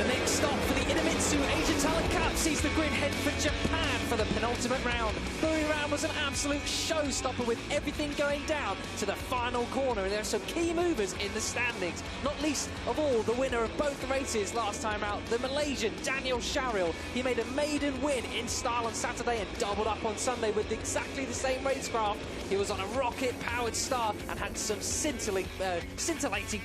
The next stop for the Idemitsu Asian Talent Cup sees the grid head for Japan for the penultimate round. Buriram was an absolute showstopper with everything going down to the final corner, and there are some key movers in the standings, not least of all the winner of both races last time out, the Malaysian Daniel Sharil. He made a maiden win in style on Saturday and doubled up on Sunday with exactly the same racecraft. He was on a rocket-powered start and had some scintillating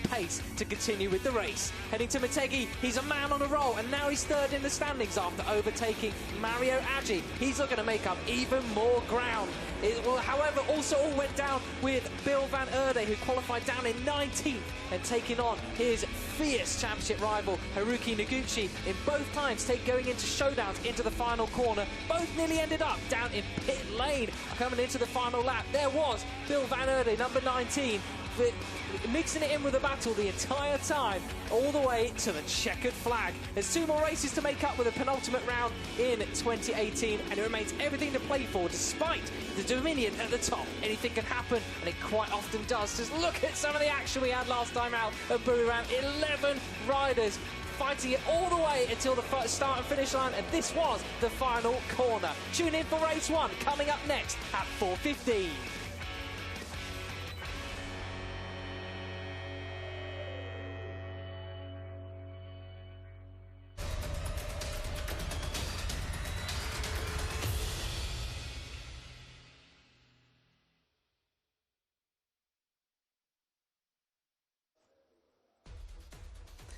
pace to continue with the race. Heading to Motegi, he's a man on a roll, and now he's third in the standings after overtaking Mario Agi. He's looking to make up even more ground. It will, however, also all went down with Bill van Erde, who qualified down in 19th and taking on his fierce championship rival Haruki Noguchi in both times going into showdowns into the final corner. Both nearly ended up down in pit lane. Coming into the final lap, there was Bill van Erde, number 19, mixing it in with the battle the entire time, all the way to the checkered flag. There's two more races to make up with a penultimate round in 2018, and it remains everything to play for despite the dominion at the top. Anything can happen, and it quite often does. Just look at some of the action we had last time out at Buriram. 11 riders fighting it all the way until the start and finish line, and this was the final corner. Tune in for race 1 coming up next at 4:15.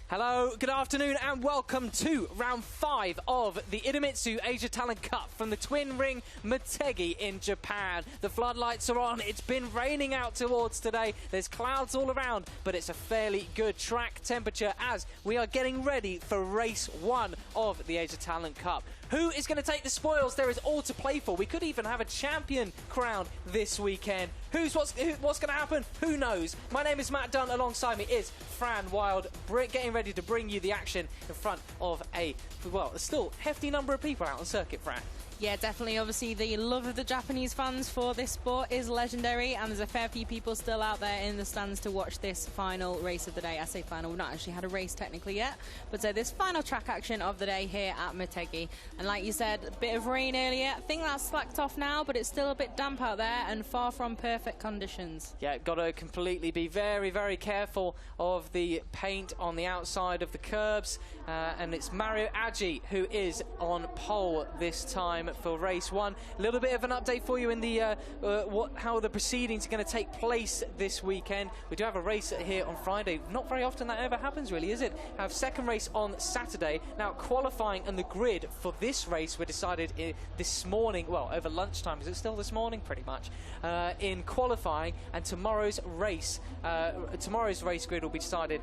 Hello, good afternoon, and welcome to round 5 of the Idemitsu Asia Talent Cup from the twin ring Motegi in Japan. The floodlights are on. It's been raining out towards today. There's clouds all around, but it's a fairly good track temperature as we are getting ready for race 1 of the Asia Talent Cup. Who is going to take the spoils? There is all to play for. We could even have a champion crowned this weekend. What's going to happen? Who knows? My name is Matt Dunn. Alongside me is Fran Wild, getting ready to bring you the action in front of a still hefty number of people out on circuit, Fran. Yeah, definitely. Obviously, the love of the Japanese fans for this sport is legendary, and there's a fair few people still out there in the stands to watch this final race of the day. I say final, we've not actually had a race technically yet, but this final track action of the day here at Motegi. And like you said, a bit of rain earlier. I think that's slacked off now, but it's still a bit damp out there and far from perfect conditions. Yeah, got to completely be very, very careful of the paint on the outside of the curbs. And it's Mario Agi who is on pole this time for race 1. A little bit of an update for you in the how the proceedings are going to take place this weekend. We do have a race here on Friday. Not very often that ever happens, really, is it? Have second race on Saturday. Now, qualifying and the grid for this race were decided this morning, well, over lunchtime. Is it still this morning? Pretty much. In qualifying, and tomorrow's race grid will be decided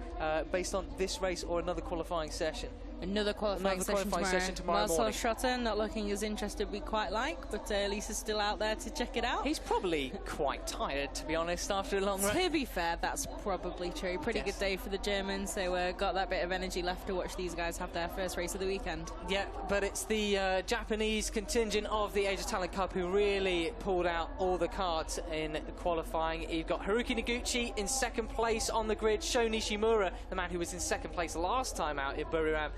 based on this race or another qualifying session. Another qualifying session tomorrow morning. Marcel Schotter not looking as interested we quite like, but Lisa's still out there to check it out. He's probably quite tired, to be honest, after a long race. To be fair, that's probably true. Pretty good day for the Germans, so got that bit of energy left to watch these guys have their first race of the weekend. Yeah, but it's the Japanese contingent of the Asia Talent Cup who really pulled out all the cards in qualifying. You've got Haruki Noguchi in second place on the grid, Sho Nishimura, the man who was in second place last time out at Buriram,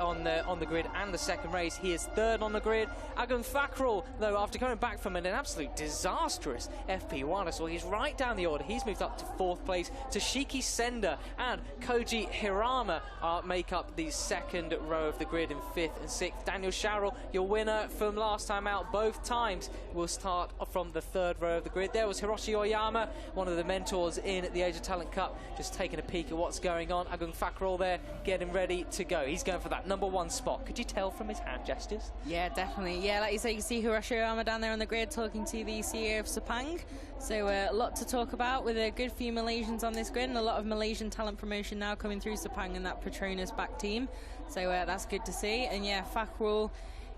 on the grid and the second race. He is third on the grid. Agung Fakral, though, after coming back from an absolute disastrous FP1, so he's right down the order. He's moved up to fourth place. Toshiki Senda and Koji Hirama make up the second row of the grid in fifth and sixth. Daniel Sharil, your winner from last time out both times, will start from the third row of the grid. There was Hiroshi Oyama, one of the mentors in the Asia Talent Cup, just taking a peek at what's going on. Agung Fakral there getting ready to go. He's going for that number 1 spot. Could you tell from his hand gestures? Yeah, definitely. Yeah, like you say, you can see Hiroshi Oyama down there on the grid talking to the CEO of Sepang. So a lot to talk about with a good few Malaysians on this grid and a lot of Malaysian talent promotion now coming through Sepang and that Petronas back team. So that's good to see. And yeah, Fakral,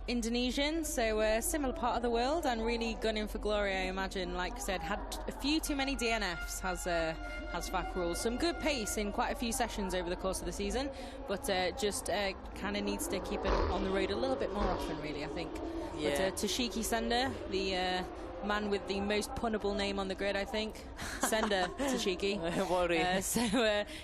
Indonesian, so a similar part of the world and really gunning for glory, I imagine. Like I said, had a few too many DNFs, has Fakral. Some good pace in quite a few sessions over the course of the season, but just kind of needs to keep it on the road a little bit more often, really, I think. Yeah. But Toshiki Senda, the man with the most punnable name on the grid, I think. Sender Tashiki.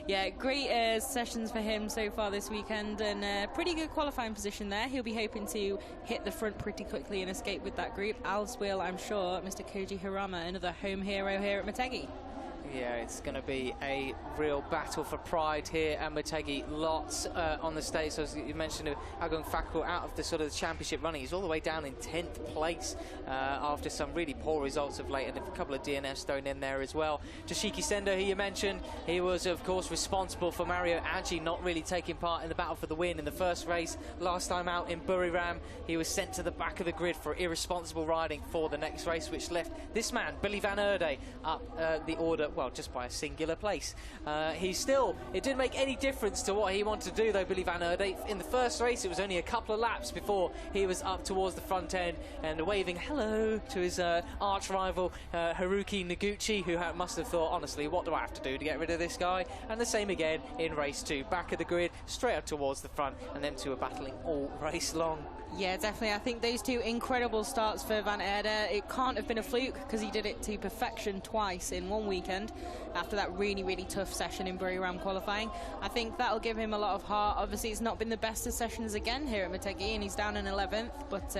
Yeah, great sessions for him so far this weekend, and pretty good qualifying position there. He'll be hoping to hit the front pretty quickly and escape with that group, as will, I'm sure, Mr. Koji Hirama, another home hero here at Motegi. Yeah, it's going to be a real battle for pride here at Motegi. Lots on the stage. So as you mentioned, Agung Fakul out of the sort of the championship running. He's all the way down in 10th place after some really poor results of late, and a couple of DNFs thrown in there as well. Toshiki Sendo, who you mentioned, he was of course responsible for Mario Aji not really taking part in the battle for the win in the first race. Last time out in Buriram, he was sent to the back of the grid for irresponsible riding for the next race, which left this man, Billy van Erde, up the order, well, just by a singular place. It didn't make any difference to what he wanted to do though, Billy van Erde. In the first race, it was only a couple of laps before he was up towards the front end and waving hello to his arch rival Haruki Noguchi, who must have thought, honestly, what do I have to do to get rid of this guy? And the same again in race 2, back of the grid, straight up towards the front, and them two were battling all race long. Yeah, definitely. I think those two incredible starts for Van Erde. It can't have been a fluke, because he did it to perfection twice in one weekend after that really, really tough session in Buriram qualifying. I think that'll give him a lot of heart. Obviously, it's not been the best of sessions again here at Motegi, and he's down in 11th, but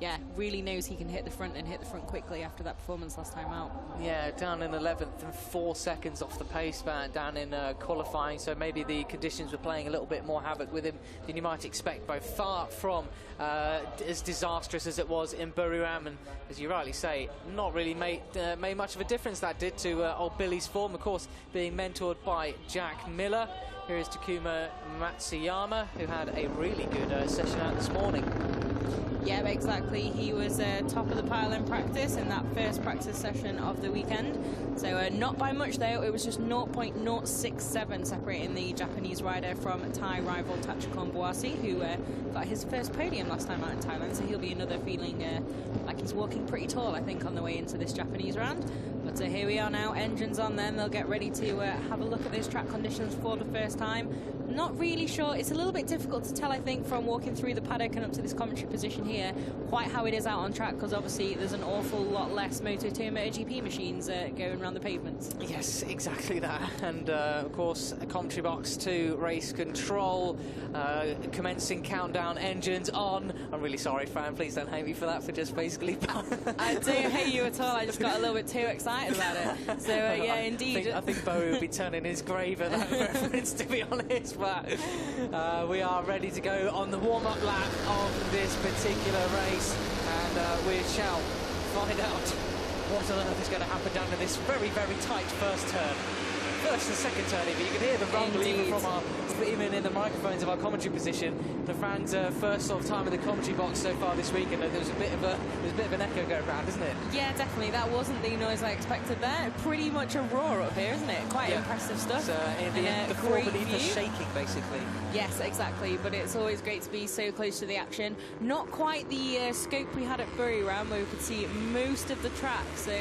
yeah, really knows he can hit the front and hit the front quickly after that performance last time out. Yeah, down in 11th and 4 seconds off the pace down in qualifying, so maybe the conditions were playing a little bit more havoc with him than you might expect, both far from as disastrous as it was in Buriram, and as you rightly say, not really made much of a difference that did to old Billy's form, of course, being mentored by Jack Miller. Here is Takuma Matsuyama, who had a really good session out this morning. Yeah, exactly. He was top of the pile in practice in that first practice session of the weekend. So not by much, though. It was just 0.067 separating the Japanese rider from Thai rival Tachikon Bouassi, who got his first podium last time out in Thailand. So he'll be another feeling like he's walking pretty tall, I think, on the way into this Japanese round. But here we are now, engines on them. They'll get ready to have a look at those track conditions for the first time. Not really sure. It's a little bit difficult to tell, I think, from walking through the paddock and up to this commentary position here, quite how it is out on track, because obviously there's an awful lot less Moto2 and MotoGP machines going around the pavements. Yes, exactly that. And of course, a commentary box to race control, commencing countdown, engines on. I'm really sorry, Fran, please don't hate me for that, for just basically... I don't hate you at all, I just got a little bit too excited about it. So yeah, indeed. I think Bowie would be turning his grave at that reference, to be honest. But we are ready to go on the warm-up lap of this particular race, and we shall find out what on earth is going to happen down in this very, very tight first turn. First and second turn, if you can hear the rumble even in the microphones of our commentary position. The fans' first sort of time in the commentary box so far this week, and there's a bit of an echo going around, isn't it? Yeah, definitely. That wasn't the noise I expected there. Pretty much a roar up here, isn't it? Quite impressive stuff. The floor beneath us shaking, basically. Yes, exactly. But it's always great to be so close to the action. Not quite the scope we had at Buriram, where we could see most of the track. So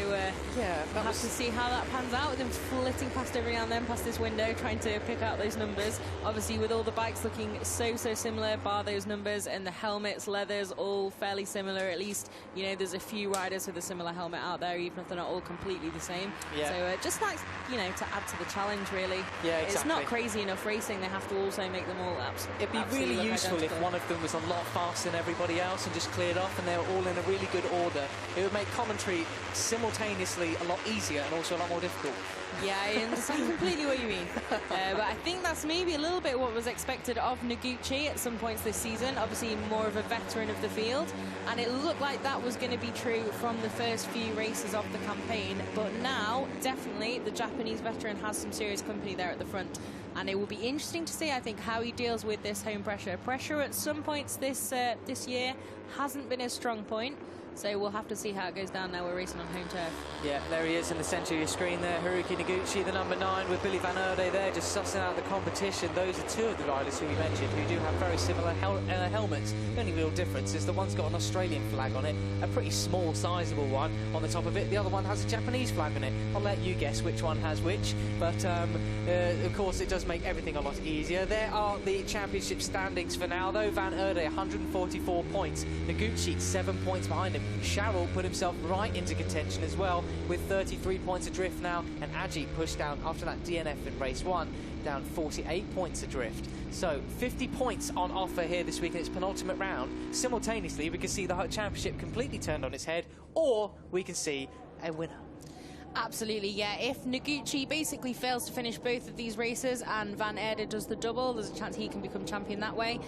yeah, we'll have to see how that pans out, with them flitting past every now and then, past this window, trying to pick out those numbers. Obviously, with all the bikes looking so similar, bar those numbers, and the helmets, leathers, all fairly similar. At least, you know, there's a few riders with a similar helmet out there, even if they're not all completely the same. Yeah. So just like, you know, to add to the challenge, really. Yeah, exactly. It's not crazy enough racing. They have to also make them all It'd be really useful if one of them was a lot faster than everybody else and just cleared off, and they were all in a really good order. It would make commentary simultaneously a lot easier and also a lot more difficult. Yeah, I understand completely what you mean. But I think that's maybe a little bit what was expected of Noguchi at some points this season. Obviously more of a veteran of the field, and it looked like that was going to be true from the first few races of the campaign. But now, definitely, the Japanese veteran has some serious company there at the front. And it will be interesting to see, I think, how he deals with this home pressure. Pressure at some points this year hasn't been a strong point. So we'll have to see how it goes down now. We're racing on home turf. Yeah, there he is in the centre of your screen there. Haruki Noguchi, the number 9, with Billy van Erde there, just sussing out the competition. Those are two of the riders who we mentioned who do have very similar helmets. The only real difference is the one's got an Australian flag on it, a pretty small, sizable one on the top of it. The other one has a Japanese flag on it. I'll let you guess which one has which. But, of course, it does make everything a lot easier. There are the championship standings for now, though. Van Erde, 144 points. Noguchi, 7 points behind him. Sharrell put himself right into contention as well, with 33 points adrift now, and Aji pushed down after that DNF in race 1, down 48 points adrift. So 50 points on offer here this week in its penultimate round. Simultaneously, we can see the championship completely turned on its head, or we can see a winner. Absolutely, yeah. If Noguchi basically fails to finish both of these races and Van Erde does the double, there's a chance he can become champion that way.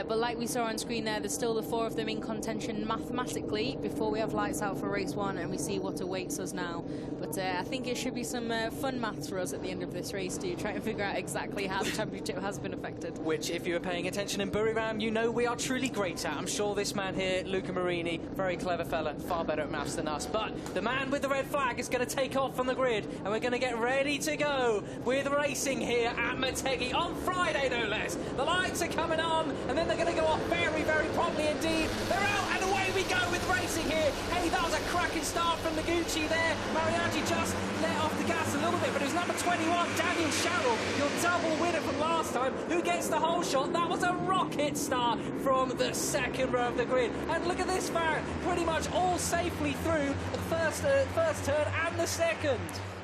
But like we saw on screen there's still the 4 of them in contention mathematically before we have lights out for race 1 and we see what awaits us now. But I think it should be some fun maths for us at the end of this race to try and figure out exactly how the championship has been affected. Which, if you were paying attention in Buriram, you know we are truly great at. I'm sure this man here, Luca Marini, very clever fella, far better at maths than us. But the man with the red flag is going to take off from the grid, and we're going to get ready to go with racing here at Motegi on Friday, no less. The lights are coming on, and then they're going to go off very, very promptly indeed. They're out, and away we go with racing here. Hey, that was a cracking start from Noguchi there. Mariachi just let off the gas a little bit, but it was number 21, Daniel Sharrell, your double winner from last time, who gets the whole shot. That was a rocket start from the second row of the grid. And look at this, Farrah, pretty much all safely through the first turn and the second.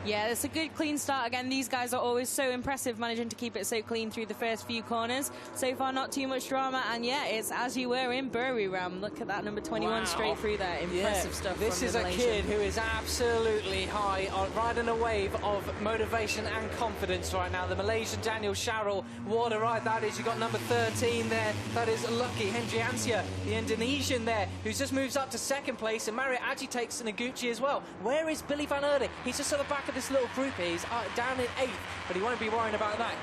Yeah, it's a good clean start. Again, these guys are always so impressive, managing to keep it so clean through the first few corners. So far, not too much drama, and yeah, it's as you were in Buriram. Look at that number 21 straight through there. Impressive stuff. This is a kid who is absolutely high on riding a wave of motivation and confidence right now. The Malaysian Daniel Sharrell, what a ride that is. You've got number 13 there. That is Lucky Hendriansia, the Indonesian there, who just moves up to second place, and Mario Aji takes Noguchi as well. Where is Billy Van Erde? He's just at the back of this little group here. He's down in 8th, but he won't be worrying about that.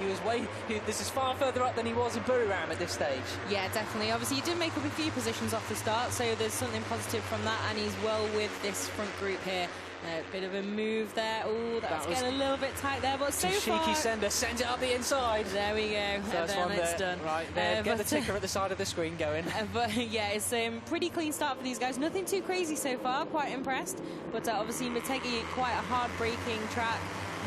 This is far further up than he was in Buriram at this stage. Yeah, definitely. Obviously, he did make up a few positions off the start, so there's something positive from that, and he's well with this front group here. A bit of a move there. Oh, that was getting a little bit tight there, but so far... Cheeky sender, sends it up the inside. There we go. First one it's done. Right, there. Get the ticker at the side of the screen going. But yeah, it's a pretty clean start for these guys. Nothing too crazy so far, quite impressed. But obviously, Motegi, quite a hard-braking track.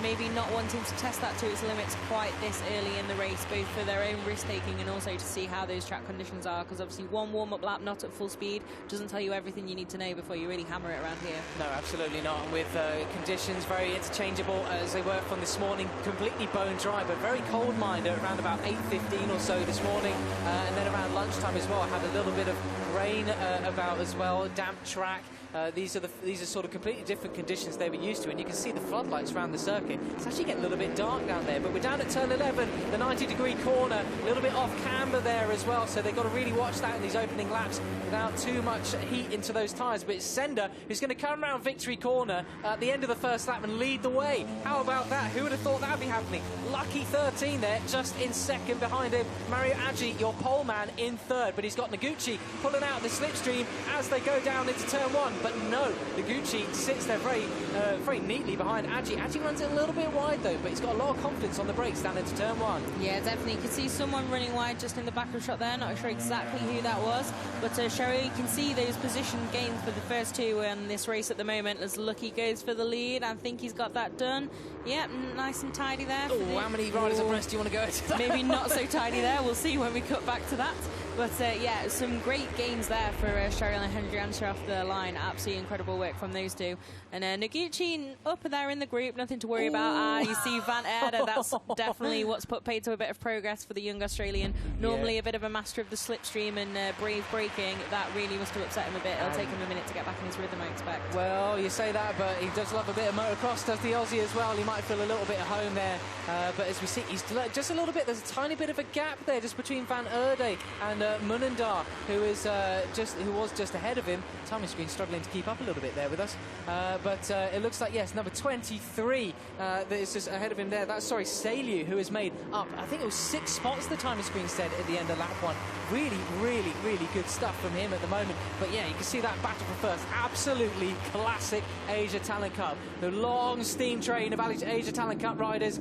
Maybe not wanting to test that to its limits quite this early in the race, both for their own risk-taking and also to see how those track conditions are, because obviously one warm-up lap not at full speed doesn't tell you everything you need to know before you really hammer it around here. No, absolutely not. And with conditions very interchangeable as they were from this morning, completely bone dry, but very cold mind at around about 8:15 or so this morning, and then around lunchtime as well, had a little bit of rain about as well, damp track. These are sort of completely different conditions they were used to, and you can see the floodlights around the circuit. It's actually getting a little bit dark down there, but we're down at turn 11, the 90-degree corner, a little bit off camber there as well, so they've got to really watch that in these opening laps without too much heat into those tyres. But it's Sender who's going to come around Victory Corner at the end of the first lap and lead the way. How about that? Who would have thought that would be happening? Lucky 13 there, just in second behind him. Mario Aji, your pole man, in third, but he's got Noguchi pulling out the slipstream as they go down into turn 1. But no, Noguchi sits there very neatly behind Aji. Aji runs it a little bit wide though, but he's got a lot of confidence on the brakes down into turn 1. Yeah, definitely. You can see someone running wide just in the back of the shot there. Not sure exactly who that was, but Sherry, you can see those position gains for the first two in this race at the moment as Lucky goes for the lead. I think he's got that done. Yeah, nice and tidy there. Oh, how many riders abreast do you want to go to? Maybe not so tidy there. We'll see when we cut back to that. But yeah, some great gains there for Cheryl and Hendriansa off the line. Absolutely incredible work from those two. And Noguchi up there in the group, nothing to worry about. You see Van Erde, that's definitely what's put paid to a bit of progress for the young Australian. Normally a bit of a master of the slipstream and brave braking. That really must have upset him a bit. It'll take him a minute to get back in his rhythm, I expect. Well, you say that, but he does love a bit of motocross, does the Aussie as well. He might feel a little bit at home there. But as we see, he's just a little bit, there's a tiny bit of a gap there just between Van Erde and Munandar, who was just ahead of him. Timing screen struggling to keep up a little bit there with us. But it looks like, yes, number 23 that is just ahead of him there. That's, sorry, Saliu, who has made up, I think it was 6 spots the timing screen said at the end of lap 1. Really, really, really good stuff from him at the moment. But yeah, you can see that battle for first. Absolutely classic Asia Talent Cup. The long steam train of Asia Talent Cup riders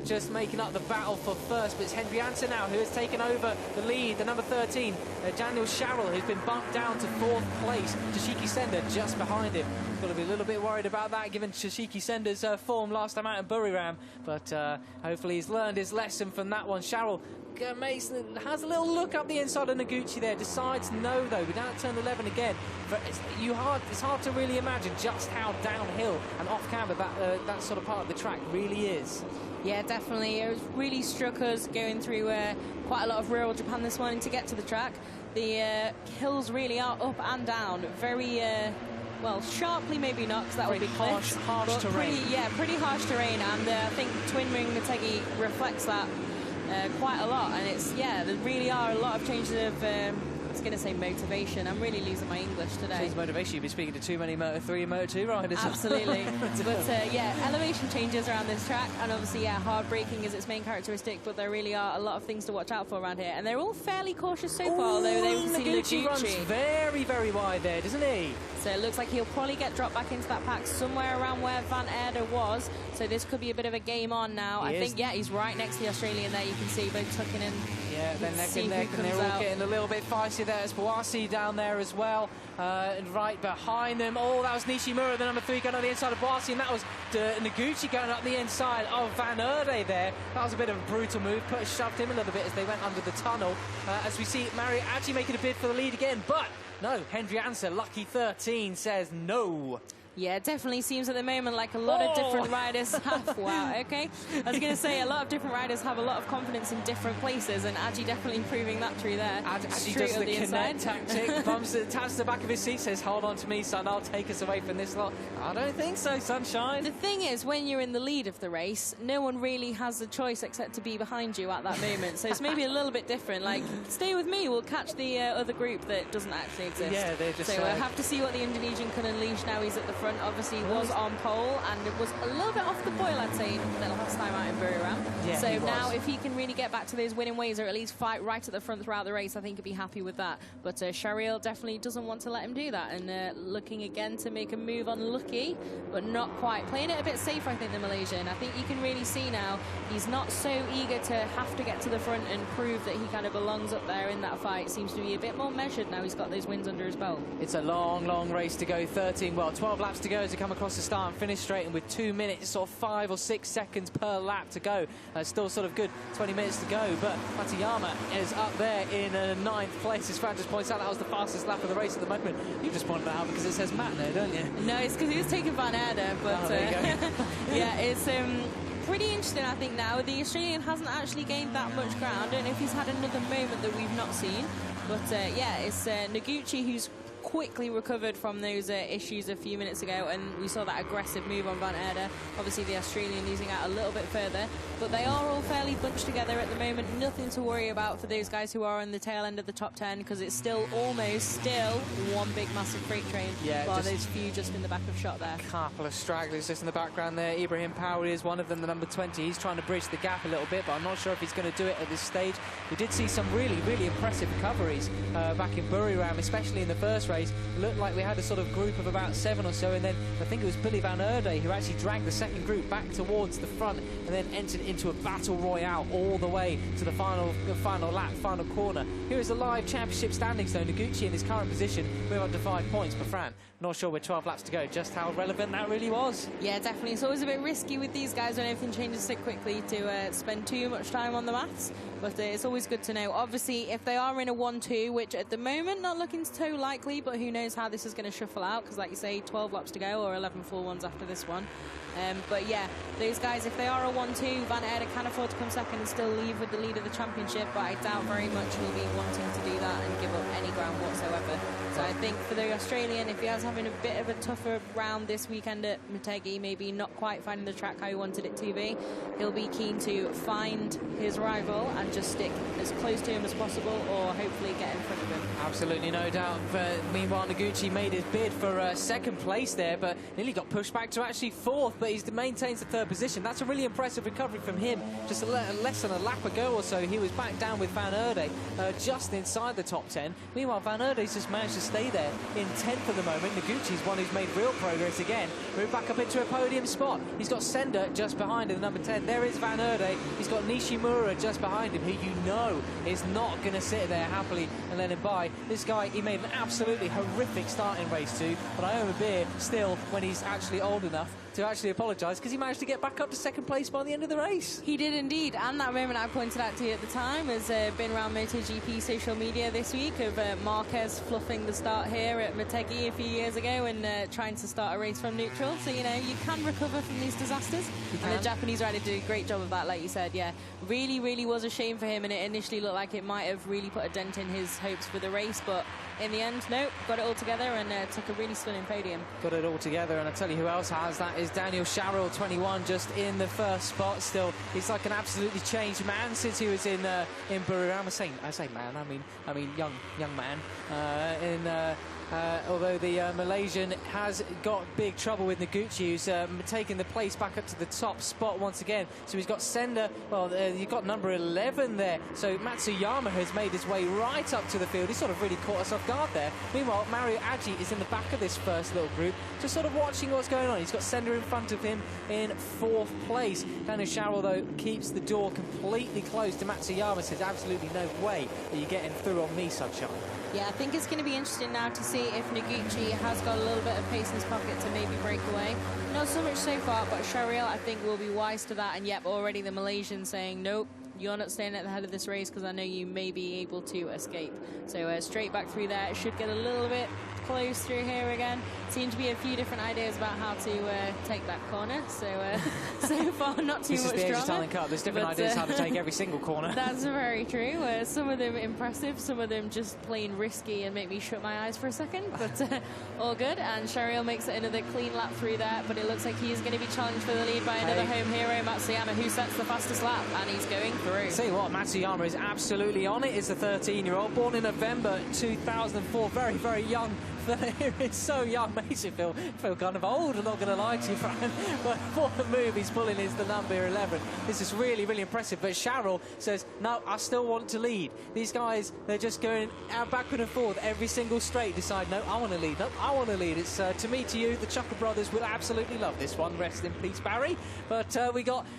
just making up the battle for first. But it's Hendriansa now who has taken over the lead. The number 13, Daniel Sharrell, who's been bumped down to 4th place. Toshiki Sender just behind him. Got to be a little bit worried about that given Toshiki Sender's form last time out in Buriram. But hopefully he's learned his lesson from that one. Sharrell Mason has a little look up the inside of Noguchi there, decides no though, we don't turn 11 again. But it's hard to really imagine just how downhill and off camber that sort of part of the track really is. Yeah, definitely. It really struck us going through quite a lot of rural Japan this morning to get to the track. The hills really are up and down, very well, sharply maybe not, because that would be cliffs. Harsh terrain. Pretty harsh terrain, and I think Twin Wing Motegi reflects that quite a lot. And it's, yeah, there really are a lot of changes of, I was going to say motivation. I'm really losing my English today. Change Motivation, you've been speaking to too many Moto 3 and Moto 2 riders. Absolutely. But yeah, elevation changes around this track, and obviously, yeah, hard braking is its main characteristic, but there really are a lot of things to watch out for around here. And they're all fairly cautious so far, although they can see Noguchi runs very, very wide there, doesn't he? So it looks like he'll probably get dropped back into that pack somewhere around where Van Aerder was. So this could be a bit of a game on now. I think, yeah, he's right next to the Australian there. You can see both tucking in. Yeah, they're neck and neck, and they're all getting a little bit feisty there. It's Bawasi down there as well, and right behind them. Oh, that was Nishimura, the number 3, going on the inside of Bawasi, and that was Noguchi going up the inside of Van Aerder there. That was a bit of a brutal move, shoved him a little bit as they went under the tunnel. As we see Mario actually making a bid for the lead again, but no, Hendry Anser, lucky 13, says no. Yeah, it definitely seems at the moment like a lot of different riders have... Wow, okay. I was going to say, a lot of different riders have a lot of confidence in different places, and Aji definitely proving that through there. Aji does the connect tactic, taps the back of his seat, says, hold on to me, son, I'll take us away from this lot. I don't think so, sunshine. The thing is, when you're in the lead of the race, no one really has a choice except to be behind you at that moment. So it's maybe a little bit different. Like, stay with me, we'll catch the other group that doesn't actually exist. Yeah, they're just... So we'll have to see what the Indonesian can unleash now. He's at the front. Obviously, he was on pole, and it was a little bit off the boil, I'd say, the last time out in Buriram. Yeah, so now, if he can really get back to those winning ways, or at least fight right at the front throughout the race, I think he'd be happy with that. But Shariel definitely doesn't want to let him do that, and looking again to make a move on Lucky, but not quite. Playing it a bit safer, I think, the Malaysian. I think you can really see now he's not so eager to have to get to the front and prove that he kind of belongs up there in that fight. Seems to be a bit more measured now he's got those wins under his belt. It's a long, long race to go. 12 laps to go as we come across the start and finish straight, and with 2 minutes or 5 or 6 seconds per lap to go. Still sort of good 20 minutes to go, but Matayama is up there in 9th place. As Fran just points out, that was the fastest lap of the race at the moment. You just pointed that out because it says Matt there, don't you? No, it's because he was taking Van Aerder, but yeah, it's pretty interesting, I think, now. The Australian hasn't actually gained that much ground. I don't know if he's had another moment that we've not seen, but yeah, it's Noguchi who's quickly recovered from those issues a few minutes ago, and we saw that aggressive move on Van Aerder. Obviously the Australian losing out a little bit further, but they are all fairly bunched together at the moment. Nothing to worry about for those guys who are on the tail end of the top 10, because it's still one big massive freight train, while those few just in the back of shot there. Couple of stragglers just in the background there. Ibrahim Powell is one of them, the number 20. He's trying to bridge the gap a little bit, but I'm not sure if he's going to do it at this stage. We did see some really, really impressive recoveries back in Buriram, especially in the first race. It looked like we had a sort of group of about 7 or so, and then I think it was Billy Van Aerder who actually dragged the second group back towards the front and then entered into a battle royale all the way to the final lap, final corner. Here is the live championship standings though. Noguchi in his current position, move on to 5 points, but Fran, not sure with 12 laps to go just how relevant that really was. Yeah, definitely. It's always a bit risky with these guys when everything changes so quickly to spend too much time on the maths, but it's always good to know. Obviously, if they are in a 1-2, which at the moment not looking so likely, but who knows how this is going to shuffle out, because like you say, 12 laps to go, or 11 full ones after this one. But yeah, those guys, if they are a 1-2, Van Aerder can afford to come second and still leave with the lead of the championship, but I doubt very much he'll be wanting to do that and give up any ground whatsoever. So I think for the Australian, if he is having a bit of a tougher round this weekend at Motegi, maybe not quite finding the track how he wanted it to be, he'll be keen to find his rival and just stick as close to him as possible, or hopefully get in front of him. Absolutely, no doubt. Meanwhile, Noguchi made his bid for second place there, but nearly got pushed back to actually 4th, but he maintains the 3rd position. That's a really impressive recovery from him. Just less than a lap ago or so, he was back down with Van Aerder, just inside the top 10. Meanwhile, Van Aerder's just managed to stay there in 10th at the moment. Noguchi's one who's made real progress again. Moved back up into a podium spot. He's got Sender just behind him, number 10. There is Van Aerder. He's got Nishimura just behind him, who you know is not going to sit there happily and let him by. This guy, he made an absolutely horrific start in race 2, but I owe him a beer still when he's actually old enough. to actually apologise because he managed to get back up to second place by the end of the race. He did indeed, and that moment I pointed out to you at the time has been around MotoGP social media this week of Marquez fluffing the start here at Motegi a few years ago and trying to start a race from neutral. So, you know, you can recover from these disasters. And the Japanese rider did a great job of that, like you said. Yeah, really, really was a shame for him, and it initially looked like it might have really put a dent in his hopes for the race, but in the end, no, got it all together and took a really stunning podium. Got it all together, and I tell you who else has that is Daniel Sharrell, 21, just in the first spot. Still, he's like an absolutely changed man since he was in Buriram. I say man, I mean young man. Although the Malaysian has got big trouble with Noguchi, who's taken the place back up to the top spot once again. So he's got Sender, well, you've got number 11 there. So Matsuyama has made his way right up to the field. He sort of really caught us off guard there. Meanwhile, Mario Aji is in the back of this first little group, just sort of watching what's going on. He's got Sender in front of him in 4th place. Daniel Sharrell, though, keeps the door completely closed to Matsuyama, says absolutely no way that you're getting through on me, Sunshine. Yeah, I think it's going to be interesting now to see if Noguchi has got a little bit of pace in his pocket to maybe break away. Not so much so far, but Sharrell, I think, will be wise to that. And yep, already the Malaysian saying, nope, you're not staying at the head of this race because I know you may be able to escape. So straight back through there. It should get a little bit close through here again. Seem to be a few different ideas about how to take that corner. So so far, not too much drama. This is the Age of Talent Cup. There's different ideas how to take every single corner. That's very true. Some of them impressive, some of them just plain risky and make me shut my eyes for a second. But all good. And Sharrell makes it another clean lap through there. But it looks like he's going to be challenged for the lead by another home hero, Matsuyama, who sets the fastest lap. And he's going through. See what, Matsuyama is absolutely on it. It's a 13-year-old, born in November 2004. Very, very young. It's so young, makes you feel kind of old, I'm not going to lie to you, Fran. But what the move he's pulling is the number 11. This is really, really impressive. But Sharrell says, no, I still want to lead. These guys, they're just going out backward and forward every single straight, decide, no, I want to lead. No, I want to lead. It's to me, to you, the Chucker brothers will absolutely love this one. Rest in peace, Barry. But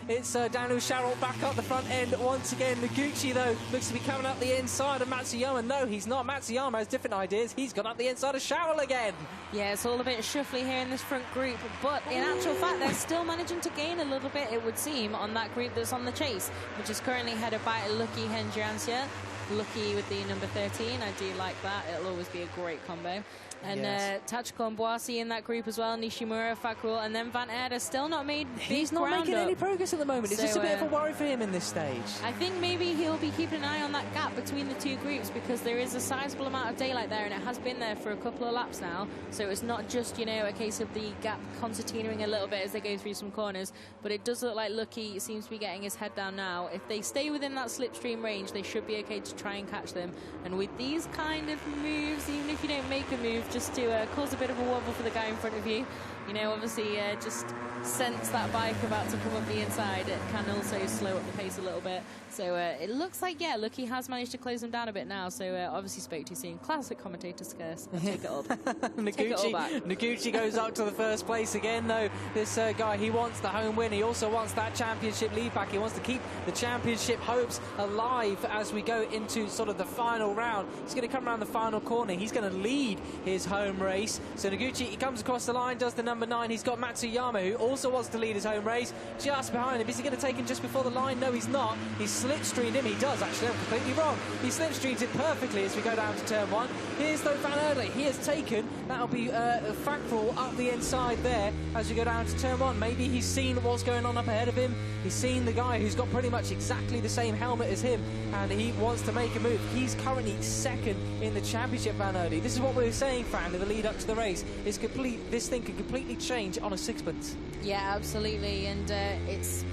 it's Daniel Sharrell back up the front end once again. Noguchi, though, looks to be coming up the inside of Matsuyama. No, he's not. Matsuyama has different ideas. He's gone up the inside of Sharrell again. Yeah, it's all a bit shuffly here in this front group, but in actual fact, they're still managing to gain a little bit, it would seem, on that group that's on the chase, which is currently headed by Lucky Henjiansia. Lucky with the number 13, I do like that. It'll always be a great combo. And yes. Tachiko and Boisi in that group as well, Nishimura, Fakrul, and then Van Aerda still not made big He's not making any progress at the moment. It's just a bit of a worry for him in this stage. I think maybe he'll be keeping an eye on that gap between the two groups because there is a sizable amount of daylight there and it has been there for a couple of laps now. So it's not just, you know, a case of the gap concertinaing a little bit as they go through some corners, but it does look like Lucky seems to be getting his head down now. If they stay within that slipstream range, they should be okay to try and catch them. And with these kind of moves, even if you don't make a move, just to cause a bit of a wobble for the guy in front of you. You know, obviously just sense that bike about to come up the inside. It can also slow up the pace a little bit. So it looks like, yeah, Lucky has managed to close them down a bit now. So obviously spoke to scene. Classic commentator's curse. I'll take it all. Take it all back. Noguchi goes up to the first place again, though. This guy, he wants the home win. He also wants that championship lead back. He wants to keep the championship hopes alive as we go into sort of the final round. He's going to come around the final corner. He's going to lead his home race. So Noguchi, he comes across the line, does the number 9. He's got Matsuyama, who also wants to lead his home race, just behind him. Is he going to take him just before the line? No, he's not. He's slipstreamed him. He does, actually. I'm completely wrong. He slipstreamed it perfectly as we go down to turn 1. Here's, though, Van Aerda. He has taken, that'll be Fakrul up the inside there as we go down to turn 1. Maybe he's seen what's going on up ahead of him. He's seen the guy who's got pretty much exactly the same helmet as him, and he wants to make a move. He's currently second in the championship, Van Aerda. This is what we were saying, Fran, in the lead up to the race. This thing could completely change on a sixpence. Yeah, absolutely, and it's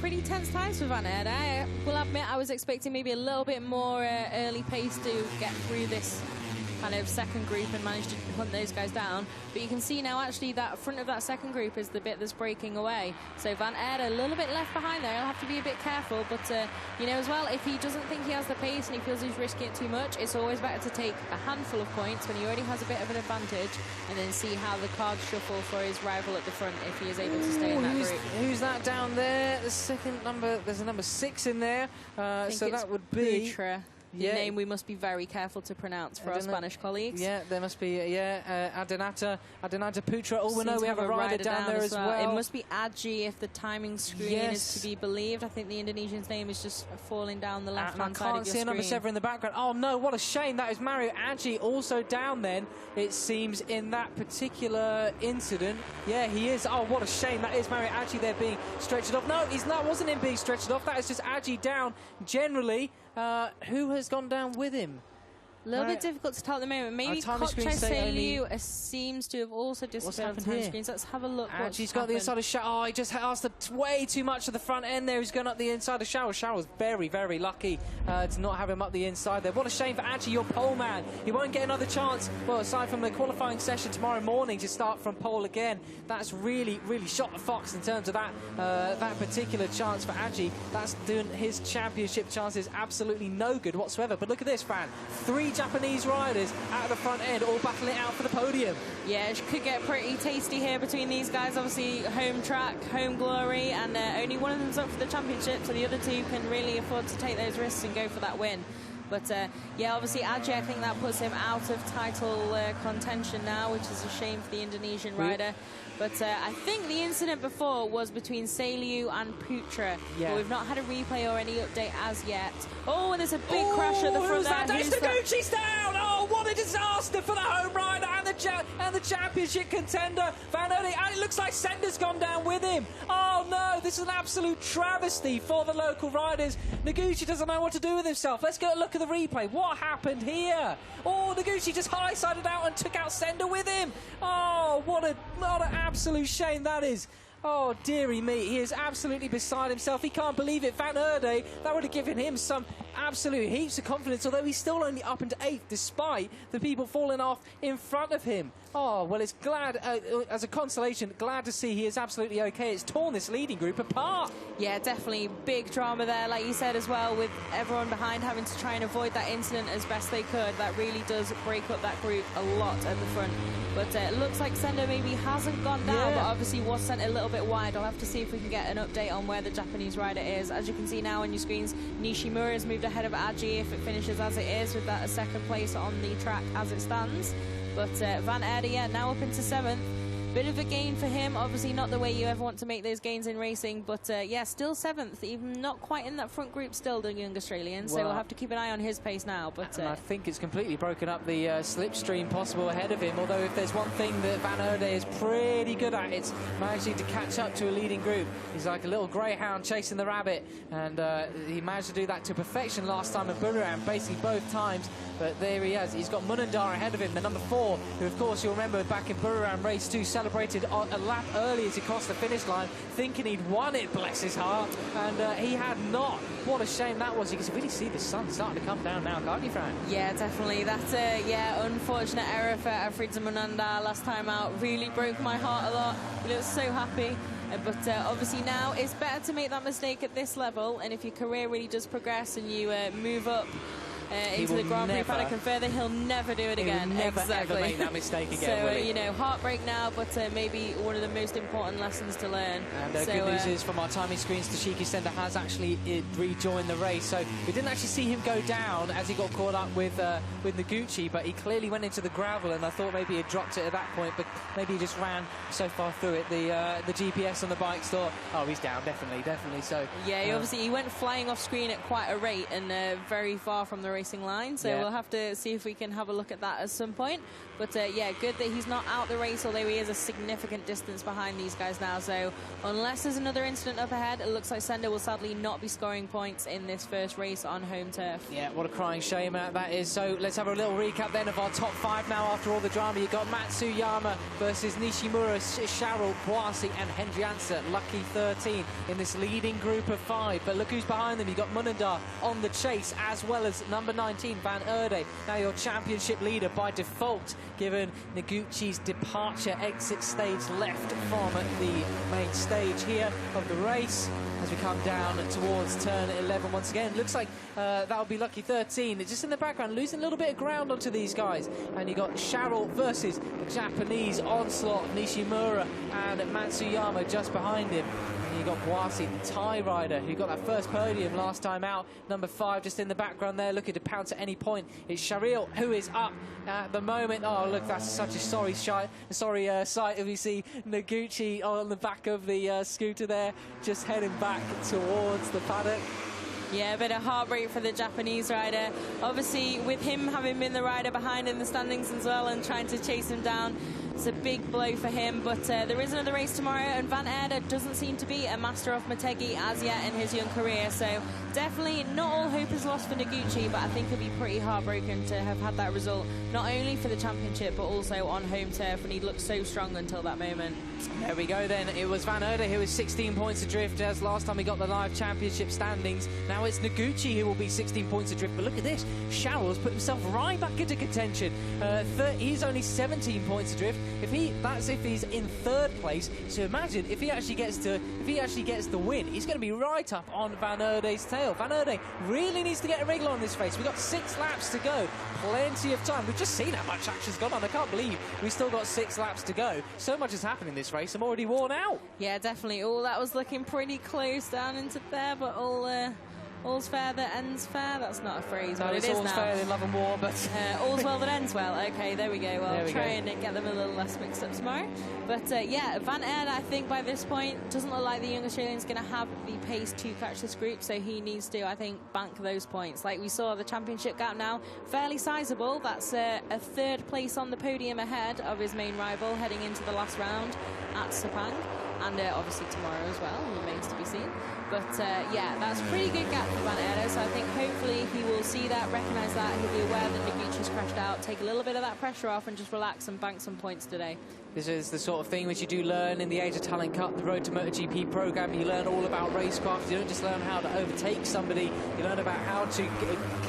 pretty tense times for Van Aerda. I will admit I was expecting maybe a little bit more early pace to get through this kind of second group and manage to hunt those guys down, but you can see now actually that front of that second group is the bit that's breaking away. So Van Aerda a little bit left behind there. He'll have to be a bit careful, but you know, as well, if he doesn't think he has the pace and he feels he's risking it too much, it's always better to take a handful of points when he already has a bit of an advantage and then see how the cards shuffle for his rival at the front if he is able to stay in that group. Who's that down there? The second number, there's a number 6 in there, so that would be Butra. The name we must be very careful to pronounce for our Spanish colleagues. Yeah, there must be, Adinata Putra. Oh, we know we have a rider down there as well. It must be Aji if the timing screen is to be believed. I think the Indonesian's name is just falling down the left-hand side of your screen. I can't see a number 7 in the background. Oh, no, what a shame. That is Mario Aji also down then, it seems, in that particular incident. Yeah, he is. Oh, what a shame. That is Mario Aji there being stretched off. No, wasn't him being stretched off. That is just Aji down generally. Who has gone down with him? A little bit difficult to tell at the moment. Maybe Kochai seems to have also disappeared on time screens. Let's have a look. Aji's got the inside of Shower. Oh, he just asked way too much of the front end there. He's going up the inside of Shower. Shower's very, very lucky to not have him up the inside there. What a shame for Aji, your pole man. He won't get another chance, well, aside from the qualifying session tomorrow morning, to start from pole again. That's really, really shot the fox in terms of that particular chance for Aji. That's doing his championship chances absolutely no good whatsoever. But look at this, fan. 3 Japanese riders at the front end, all battling it out for the podium. Yeah, it could get pretty tasty here between these guys. Obviously, home track, home glory, and only one of them's up for the championship, so the other 2 can really afford to take those risks and go for that win. But, yeah, obviously, Aji, I think that puts him out of title contention now, which is a shame for the Indonesian rider. But I think the incident before was between Saliu and Putra. Yeah. But we've not had a replay or any update as yet. Oh, and there's a big crash at the front there. It's Noguchi's down! Oh, what a disaster for the home rider and the championship contender, Van Erde. And it looks like Sender's gone down with him. Oh, no, this is an absolute travesty for the local riders. Noguchi doesn't know what to do with himself. Let's get a look at the replay. What happened here? Oh, Noguchi just high-sided out and took out Sender with him. Oh, what an absolute shame that is. Oh, dearie me, he is absolutely beside himself. He can't believe it. Van Erde, that would have given him some absolute heaps of confidence, although he's still only up into 8th, despite the people falling off in front of him. Oh, well, it's glad, as a consolation, glad to see he is absolutely okay. It's torn this leading group apart. Yeah, definitely big drama there, like you said as well, with everyone behind having to try and avoid that incident as best they could. That really does break up that group a lot at the front. But it looks like Sender maybe hasn't gone down, but obviously was sent a little bit wide. I'll have to see if we can get an update on where the Japanese rider is. As you can see now on your screens, Nishimura has moved ahead of Aji if it finishes as it is, with that a 2nd place on the track as it stands. But Van Erde, yeah, now up into 7th. Bit of a gain for him, obviously not the way you ever want to make those gains in racing, but yeah, still 7th, even not quite in that front group still, the young Australian, so we'll have to keep an eye on his pace now. But I think it's completely broken up the slipstream possible ahead of him, although if there's one thing that Van Erde is pretty good at, it's managing to catch up to a leading group. He's like a little greyhound chasing the rabbit, and he managed to do that to perfection last time at Buriram, basically both times. But there he is. He's got Munandar ahead of him, the number 4, who, of course, you'll remember back in Buriram Race 2 celebrated a lap earlier to cross the finish line, thinking he'd won it, bless his heart, and he had not. What a shame that was. You can really see the sun starting to come down now, can't you, Fran? Yeah, definitely. That's a unfortunate error for Afriza Munandar last time out. Really broke my heart a lot. He looks so happy. But obviously now it's better to make that mistake at this level, and if your career really does progress and you move up into the Grand Prix paddock and further, he'll never do it again. He'll never ever make that mistake again. So you know, heartbreak now, but maybe one of the most important lessons to learn. And good news is, from our timing screens, Toshiki Sender has actually rejoined the race. So we didn't actually see him go down as he got caught up with Noguchi, but he clearly went into the gravel, and I thought maybe he dropped it at that point, but maybe he just ran so far through it. The GPS on the bike thought, oh, he's down, definitely. So yeah, obviously he went flying off screen at quite a rate and very far from the racing line, so we'll have to see if we can have a look at that at some point. But yeah, good that he's not out the race, although he is a significant distance behind these guys now. So unless there's another incident up ahead, it looks like Sender will sadly not be scoring points in this first race on home turf. Yeah, what a crying shame that is. So let's have a little recap then of our top 5 now after all the drama. You've got Matsuyama versus Nishimura, Sharrell, Boasi and Hendrianza, lucky 13 in this leading group of 5. But look who's behind them. You've got Munandar on the chase, as well as number 19, Van Erde, now your championship leader by default, given Noguchi's departure, exit stage left from the main stage here of the race. As we come down towards turn 11 once again, looks like that'll be lucky 13. It's just in the background, losing a little bit of ground onto these guys. And you got Sharrell versus the Japanese onslaught, Nishimura and Matsuyama just behind him. You've got Boasi, the Thai rider, who got that first podium last time out. Number 5 just in the background there, looking to pounce at any point. It's Sharil, who is up at the moment. Oh, look, that's such a sorry sight if you see Noguchi on the back of the scooter there, just heading back towards the paddock. Yeah, a bit of heartbreak for the Japanese rider. Obviously, with him having been the rider behind in the standings as well and trying to chase him down, it's a big blow for him. But there is another race tomorrow, and Van Aerde doesn't seem to be a master of Motegi as yet in his young career. So definitely not all hope is lost for Noguchi, but I think he'll be pretty heartbroken to have had that result, not only for the championship, but also on home turf, and he looked so strong until that moment. There we go then. It was Van Aerde who was 16 points adrift as last time he got the live championship standings. Now it's Noguchi who will be 16 points adrift. But look at this. Sharrell's put himself right back into contention. He's only 17 points adrift. That's if he's in 3rd place. So imagine if he actually gets the win, he's going to be right up on Van Aerde's tail. Van Aerde really needs to get a wriggle on this race. We've got 6 laps to go. Plenty of time. We've just seen how much action's gone on. I can't believe we've still got 6 laps to go. So much has happened in this race. I'm already worn out. Yeah, definitely. Oh, that was looking pretty close down into there, but all's fair that ends fair. That's not a phrase, but it is now. All's fair in love and war, but all's well that ends well. Okay, there we go. Well, I'll try and get them a little less mixed up tomorrow. But yeah, Van Aerde, I think by this point, doesn't look like the young Australian's going to have the pace to catch this group, so he needs to, I think, bank those points. Like we saw, the championship gap now, fairly sizable. That's a 3rd place on the podium ahead of his main rival, heading into the last round at Sepang. And obviously tomorrow as well, remains to be seen. But yeah, that's a pretty good gap for Van Aerde, so I think hopefully he will see that, recognise that, he'll be aware that Noguchi's crashed out, take a little bit of that pressure off and just relax and bank some points today. This is the sort of thing which you do learn in the Age of Talent Cup, the Road to MotoGP program. You learn all about racecraft. You don't just learn how to overtake somebody. You learn about how to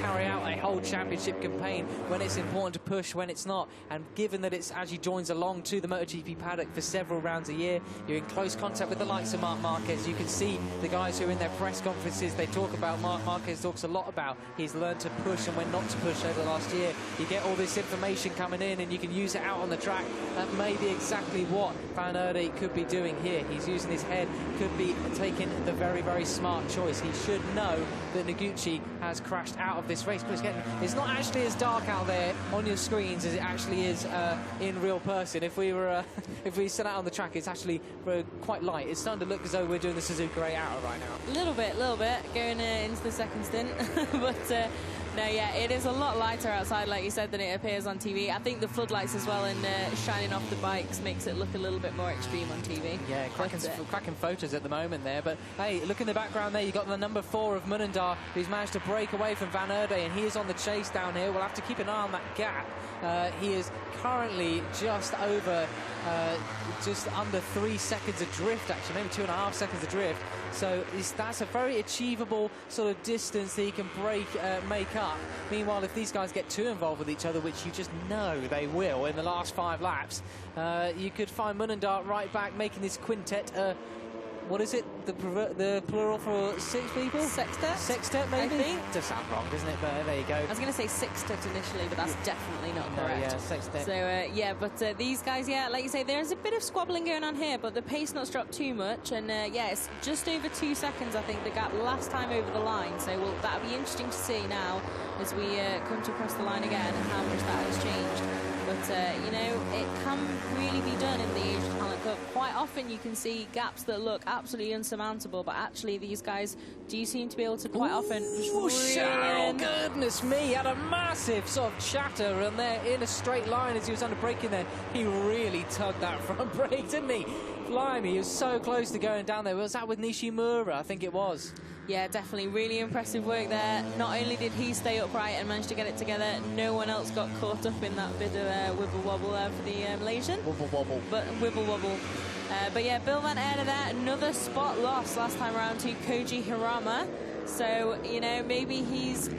carry out a whole championship campaign, when it's important to push, when it's not. And given that it's actually joins along to the MotoGP paddock for several rounds a year, you're in close contact with the likes of Marc Marquez. You can see the guys who are in their press conferences, they talk about, Marc Marquez talks a lot about he's learned to push and when not to push over the last year. You get all this information coming in and you can use it out on the track. That may be exactly what Van Aerde could be doing here. He's using his head, could be taking the very, very smart choice. He should know that Noguchi has crashed out of this race. But it's not actually as dark out there on your screens as it actually is in real person. If we set out on the track, it's actually quite light. It's starting to look as though we're doing the Suzuka 8 Hour right now. A little bit, going into the second stint. But no, yeah, it is a lot lighter outside, like you said, than it appears on TV. I think the floodlights as well and shining off the bikes makes it look a little bit more extreme on TV. Yeah, cracking photos at the moment there. But hey, look in the background there, you've got the number 4 of Munendar, who's managed to break away from Van Aerde, and he is on the chase down here. We'll have to keep an eye on that gap. He is currently just under 3 seconds adrift, actually, maybe 2.5 seconds adrift. So that's a very achievable sort of distance that he can make up. Meanwhile, if these guys get too involved with each other, which you just know they will in the last 5 laps, you could find Munendar right back making this quintet. What is it? The plural for 6 people? Sextet? Sextet, maybe? I think. Does sound wrong, doesn't it? But there you go. I was going to say sextet initially, but that's definitely not correct. Yeah, sextet. So, yeah, but these guys, yeah, like you say, there's a bit of squabbling going on here, but the pace not dropped too much. And, yeah, it's just over 2 seconds, I think, the gap last time over the line. So, that'll be interesting to see now as we come to cross the line again and how much that has changed. But, you know, it can really be done in the Age of Talent Cup. Quite often you can see gaps that look absolutely unsurmountable, but actually these guys do seem to be able to quite often just Cheryl, goodness me, had a massive sort of chatter and there in a straight line as he was under braking there. He really tugged that front brake, didn't he? Blimey, he was so close to going down there. Was that with Nishimura? I think it was. Yeah, definitely. Really impressive work there. Not only did he stay upright and manage to get it together, no one else got caught up in that bit of wibble-wobble there for the Malaysian. Wibble-wobble. But wibble-wobble. But yeah, Bill Van Aerde there, another spot loss last time around to Koji Hirama. So, you know, maybe he's,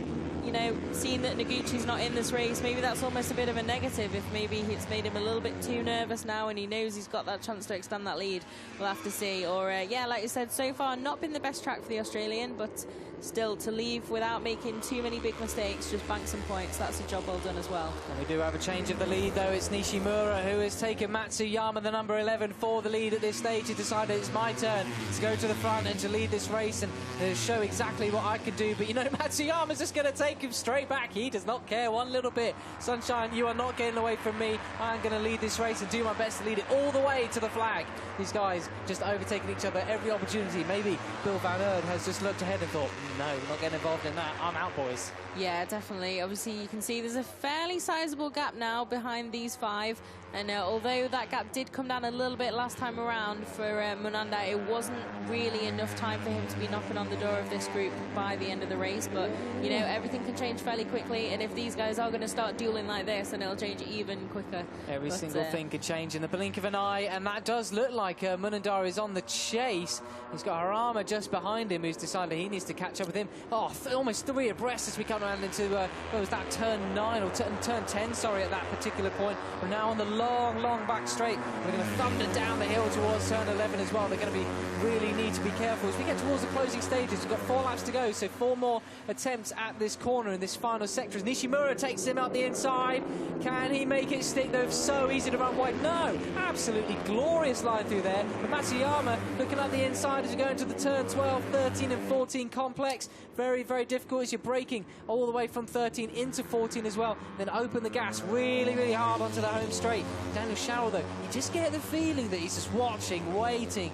you know, seeing that Noguchi's not in this race, maybe that's almost a bit of a negative if maybe it's made him a little bit too nervous now and he knows he's got that chance to extend that lead. We'll have to see. Or, yeah, like you said, so far not been the best track for the Australian, but still to leave without making too many big mistakes, just bank some points. That's a job well done as well. And we do have a change of the lead, though. It's Nishimura who has taken Matsuyama, the number 11, for the lead at this stage. He decided it's my turn to go to the front and to lead this race and show exactly what I could do. But, you know, Matsuyama's just going to take him straight back. He does not care one little bit. Sunshine, you are not getting away from me. I am going to lead this race and do my best to lead it all the way to the flag. These guys just overtaking each other every opportunity. Maybe Bill Van Erd has just looked ahead and thought, no, we're not getting involved in that. I'm out, boys. Yeah, definitely. Obviously, you can see there's a fairly sizable gap now behind these 5. And although that gap did come down a little bit last time around for Munanda, it wasn't really enough time for him to be knocking on the door of this group by the end of the race. But, you know, everything can change fairly quickly. And if these guys are going to start dueling like this, then it'll change even quicker. Every single thing could change in the blink of an eye. And that does look like Munanda is on the chase. He's got Harama just behind him, who's decided he needs to catch up with him. Oh, almost 3 abreast as we come around into, what was that, turn 9 or turn 10, sorry, at that particular point. We're now on the long back straight. We're going to thunder down the hill towards turn 11 as well. They're going to be really need to be careful as we get towards the closing stages. We've got 4 laps to go, so 4 more attempts at this corner in this final sector. As Nishimura takes him up the inside. Can he make it stick, though? So easy to run wide. No, absolutely glorious line through there. But Matsuyama looking at the inside as you go into the turn 12, 13 and 14 complex. Very, very difficult as you're braking all the way from 13 into 14 as well. Then open the gas really hard onto the home straight. Daniel Sharrell, though, you just get the feeling that he's just watching, waiting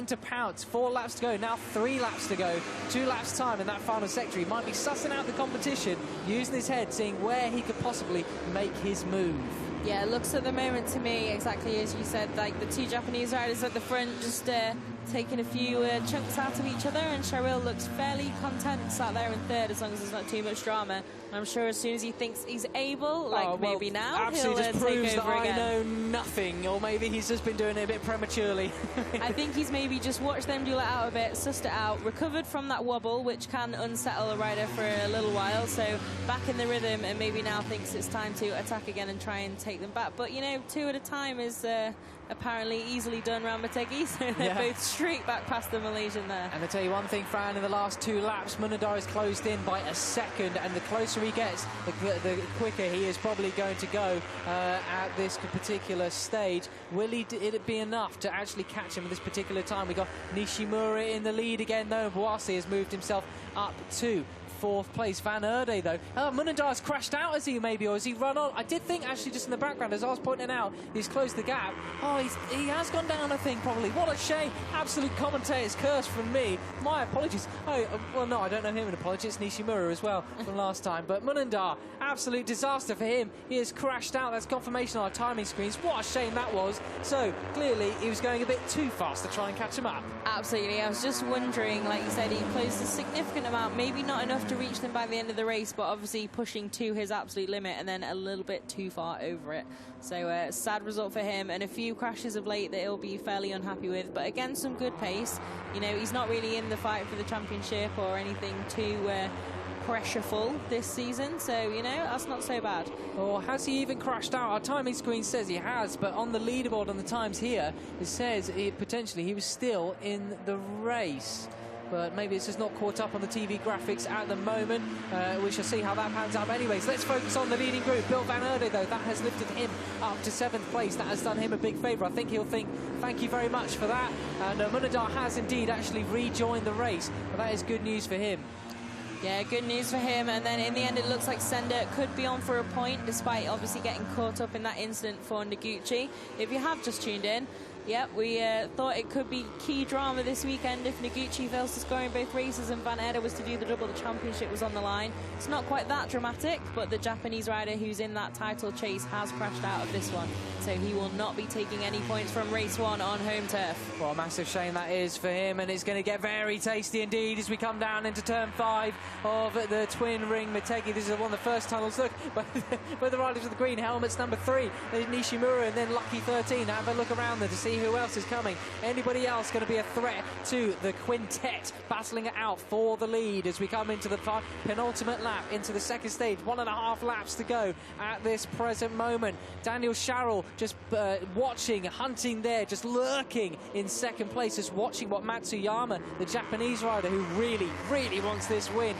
to pounce. 4 laps to go, now 3 laps to go. 2 laps time in that final sector. He might be sussing out the competition, using his head, seeing where he could possibly make his move. Yeah, it looks at the moment to me, exactly as you said, like the 2 Japanese riders at the front just taking a few chunks out of each other, and Sharrell looks fairly content sat there in 3rd as long as there's not too much drama. And I'm sure as soon as he thinks he's able, like maybe now, he'll just proves take over that again. I know nothing, or maybe he's just been doing it a bit prematurely. I think he's maybe just watched them duel it out a bit, sussed it out, recovered from that wobble, which can unsettle a rider for a little while, so back in the rhythm, and maybe now thinks it's time to attack again and try and take them back. But, you know, 2 at a time is apparently easily done round Motegi, so they're both straight back past the Malaysian there. And I tell you one thing, Fran, in the last 2 laps, Munanda is closed in by a second, and the closer he gets, the quicker he is probably going to go at this particular stage. Will it be enough to actually catch him at this particular time? We got Nishimura in the lead again, though. Boasi has moved himself up to 4th place. Van Erde, though. Munandar's crashed out, has he, maybe, or has he run on? I did think, actually, just in the background, as I was pointing out, he's closed the gap. Oh, he has gone down, I think, probably. What a shame. Absolute commentator's curse from me. My apologies. Oh, well, no, I don't know him an apology. It's Nishimura as well from last time. But Munandar, absolute disaster for him. He has crashed out. That's confirmation on our timing screens. What a shame that was. So, clearly, he was going a bit too fast to try and catch him up. Absolutely. I was just wondering, like you said, he closed a significant amount, maybe not enough to reach them by the end of the race, but obviously pushing to his absolute limit and then a little bit too far over it. So sad result for him, and a few crashes of late that he'll be fairly unhappy with, but again, some good pace. You know, he's not really in the fight for the championship or anything too pressureful this season, so, you know, that's not so bad. Or has he even crashed out? Our timing screen says he has, but on the leaderboard on the times here, it says potentially he was still in the race. But maybe it's just not caught up on the TV graphics at the moment. We shall see how that pans out. Anyways, let's focus on the leading group. Bill Van Erde, though, that has lifted him up to 7th place. That has done him a big favour. I think he'll think, thank you very much for that. And Munandar has indeed actually rejoined the race. But that is good news for him. Yeah, good news for him. And then in the end, it looks like Sender could be on for a point, despite obviously getting caught up in that incident for Noguchi. If you have just tuned in, yep, we thought it could be key drama this weekend if Noguchi fails to score in both races and Van Erde was to do the double. The championship was on the line. It's not quite that dramatic, but the Japanese rider who's in that title chase has crashed out of this one, so he will not be taking any points from race 1 on home turf. Well, a massive shame that is for him, and it's going to get very tasty indeed as we come down into turn 5 of the twin ring Motegi. This is one of the first tunnels. Look, both the riders with the green helmets. Number 3, there's Nishimura, and then Lucky 13. Have a look around there to see see who else is coming. Anybody else going to be a threat to the quintet battling it out for the lead as we come into the penultimate lap, into the second stage. 1.5 laps to go at this present moment. Daniel Sharrell just watching, hunting there, just lurking in second place, just watching what Matsuyama, the Japanese rider who really, really wants this win,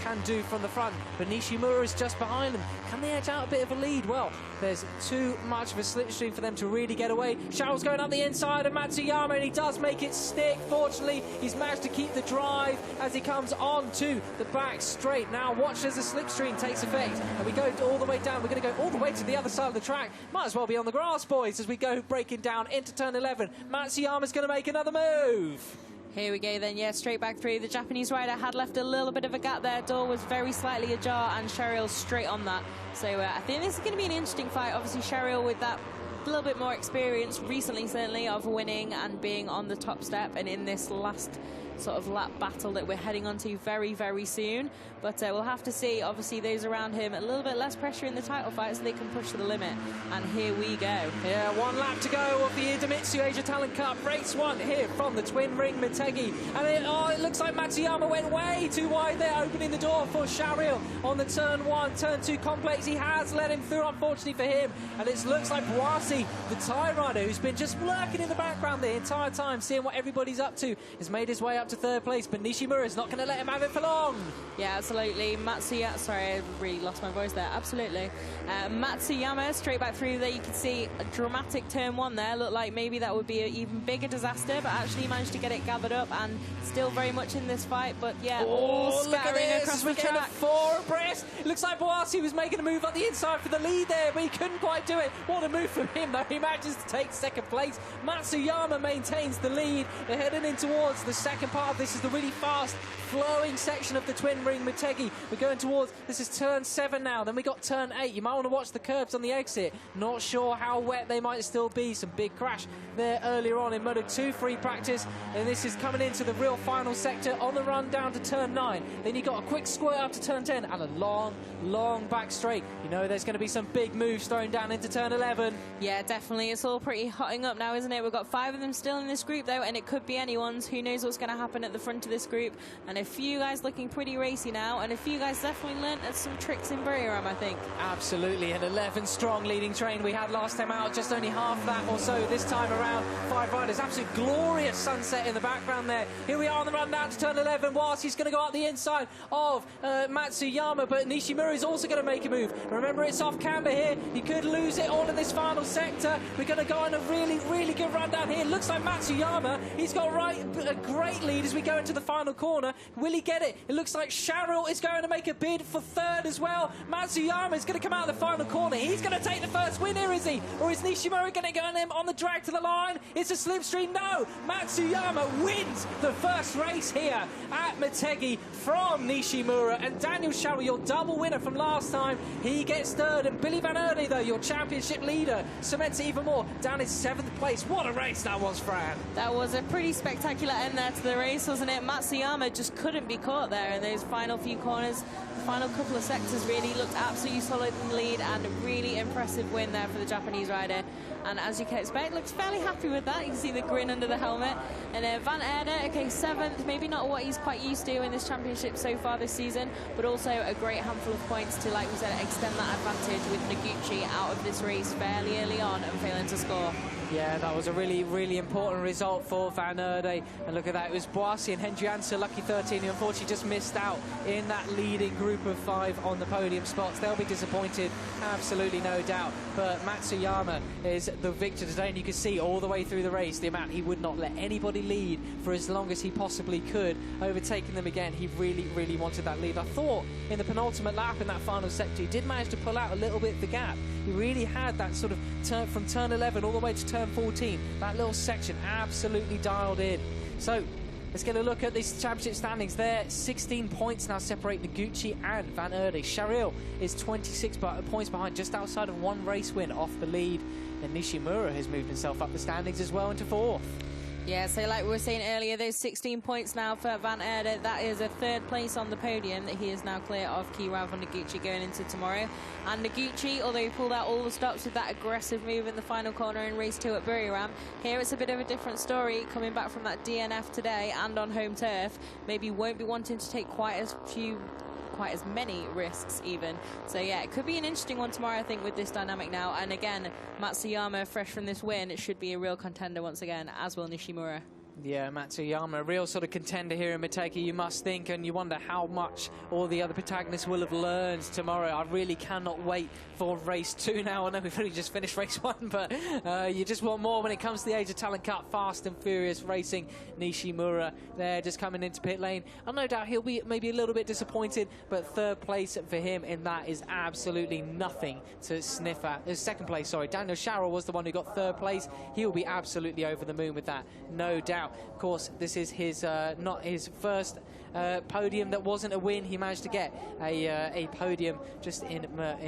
can do from the front. But Nishimura is just behind them. Can they edge out a bit of a lead? Well, there's too much of a slipstream for them to really get away. Sharrell's going up the inside of Matsuyama, and he does make it stick. Fortunately, he's managed to keep the drive as he comes on to the back straight. Now watch as the slipstream takes effect, and we go all the way down. We're going to go all the way to the other side of the track. Might as well be on the grass, boys, as we go breaking down into turn 11. Matsuyama's going to make another move. Here we go then, yeah, straight back through. The Japanese rider had left a little bit of a gap there. Door was very slightly ajar, and Sharrell straight on that. So I think this is going to be an interesting fight. Obviously, Sharrell with that a little bit more experience recently, certainly, of winning and being on the top step, and in this last sort of lap battle that we're heading on to very, very soon. But we'll have to see. Obviously, those around him, a little bit less pressure in the title fight, so they can push to the limit. And here we go. Yeah, 1 lap to go of the Idemitsu Asia Talent Cup. Race 1 here from the twin ring Motegi. And it looks like Matsuyama went way too wide there, opening the door for Sharrell on the turn 1, turn 2 complex. He has let him through, unfortunately for him. And it looks like Boasi, the Thai rider, who's been just lurking in the background the entire time, seeing what everybody's up to, has made his way up to 3rd place. But Nishimura is not going to let him have it for long. Yeah, absolutely. Matsuyama, sorry, I really lost my voice there. Absolutely. Matsuyama straight back through there. You can see a dramatic turn 1 there. Looked like maybe that would be an even bigger disaster, but actually managed to get it gathered up and still very much in this fight. But yeah, all scattering across the track. 4 abreast. It looks like Boasi was making a move up the inside for the lead there, but he couldn't quite do it. What a move from him, though. He manages to take 2nd place. Matsuyama maintains the lead. They're heading in towards the second part of this. Is the really fast flowing section of the twin ring Motegi. We're going towards, this is turn 7 now, then we got turn 8. You might want to watch the curbs on the exit. Not sure how wet they might still be. Some big crash there earlier on in Moto 2 free practice, and this is coming into the real final sector on the run down to turn 9. Then you got a quick squirt up to turn 10 and a long back straight. You know there's going to be some big moves thrown down into turn 11. Yeah, definitely. It's all pretty hotting up now, isn't it? We've got 5 of them still in this group though, and it could be anyone's. Who knows what's going to happen at the front of this group. And a few guys looking pretty racy now, and a few guys definitely learnt some tricks in Buriram, I think. Absolutely. An 11 strong leading train we had last time out, just only half that or so this time around. 5 riders. Absolute glorious sunset in the background there. Here we are on the run down to turn 11. Whilst he's going to go up the inside of Matsuyama, but Nishimura is also going to make a move. Remember, it's off camber here. He could lose it all in this final sector. We're going to go on a really good run down here. Looks like Matsuyama, he's got a great lead as we go into the final corner. Will he get it? It looks like Sharrell is going to make a bid for 3rd as well. Matsuyama is going to come out of the final corner. He's going to take the first win here, is he? Or is Nishimura going to go on the drag to the line? It's a slipstream. No! Matsuyama wins the first race here at Motegi from Nishimura. And Daniel Sharrell, your double winner from last time, he gets 3rd. And Billy Van Erde, though, your championship leader, cements it even more down in 7th place. What a race that was, Fran. That was a pretty spectacular end there to the race, wasn't it? Matsuyama just couldn't be caught there in those final few corners. The final couple of sectors really looked absolutely solid in the lead, and a really impressive win there for the Japanese rider. And as you can expect, looks fairly happy with that. You can see the grin under the helmet. And Van Erde, okay, 7th, maybe not what he's quite used to in this championship so far this season, but also a great handful of points to, like we said, extend that advantage with Noguchi out of this race fairly early on and failing to score. Yeah, that was a really important result for Van Erde. And look at that, it was Boasi and Hendrianse, lucky 13, who unfortunately just missed out in that leading group of 5 on the podium spots. They'll be disappointed, absolutely no doubt. But Matsuyama is the victor today, and you can see all the way through the race the amount he would not let anybody lead for as long as he possibly could, overtaking them again. He really wanted that lead. I thought in the penultimate lap in that final sector he did manage to pull out a little bit of the gap. He really had that sort of turn from turn 11 all the way to turn 14. That little section absolutely dialed in. So let's get a look at these championship standings there. 16 points now separate Noguchi and Van Erde. Sharrell is 26 points behind, just outside of 1 race win off the lead. And Nishimura has moved himself up the standings as well into 4th. Yeah, so like we were saying earlier, those 16 points now for Van Erde. That is a 3rd place on the podium that he is now clear of Keiran von Noguchi going into tomorrow. And Noguchi, although he pulled out all the stops with that aggressive move in the final corner in race 2 at Buriram, here it's a bit of a different story coming back from that DNF today and on home turf. Maybe won't be wanting to take quite as many risks even. So yeah, it could be an interesting one tomorrow, I think, with this dynamic now. And again, Matsuyama, fresh from this win, it should be a real contender once again, as will Nishimura. Yeah, Matsuyama, a real sort of contender here in Motegi, you must think, and you wonder how much all the other protagonists will have learned tomorrow. I really cannot wait for race 2 now. I know we've only just finished race 1, but you just want more when it comes to the Age of Talent Cup. Fast and furious racing. Nishimura there just coming into pit lane. And no doubt he'll be maybe a little bit disappointed, but 3rd place for him in that is absolutely nothing to sniff at. 2nd place, sorry. Daniel Sharrell was the one who got 3rd place. He'll be absolutely over the moon with that, no doubt. Of course, this is his not his first podium that wasn't a win. He managed to get a podium just in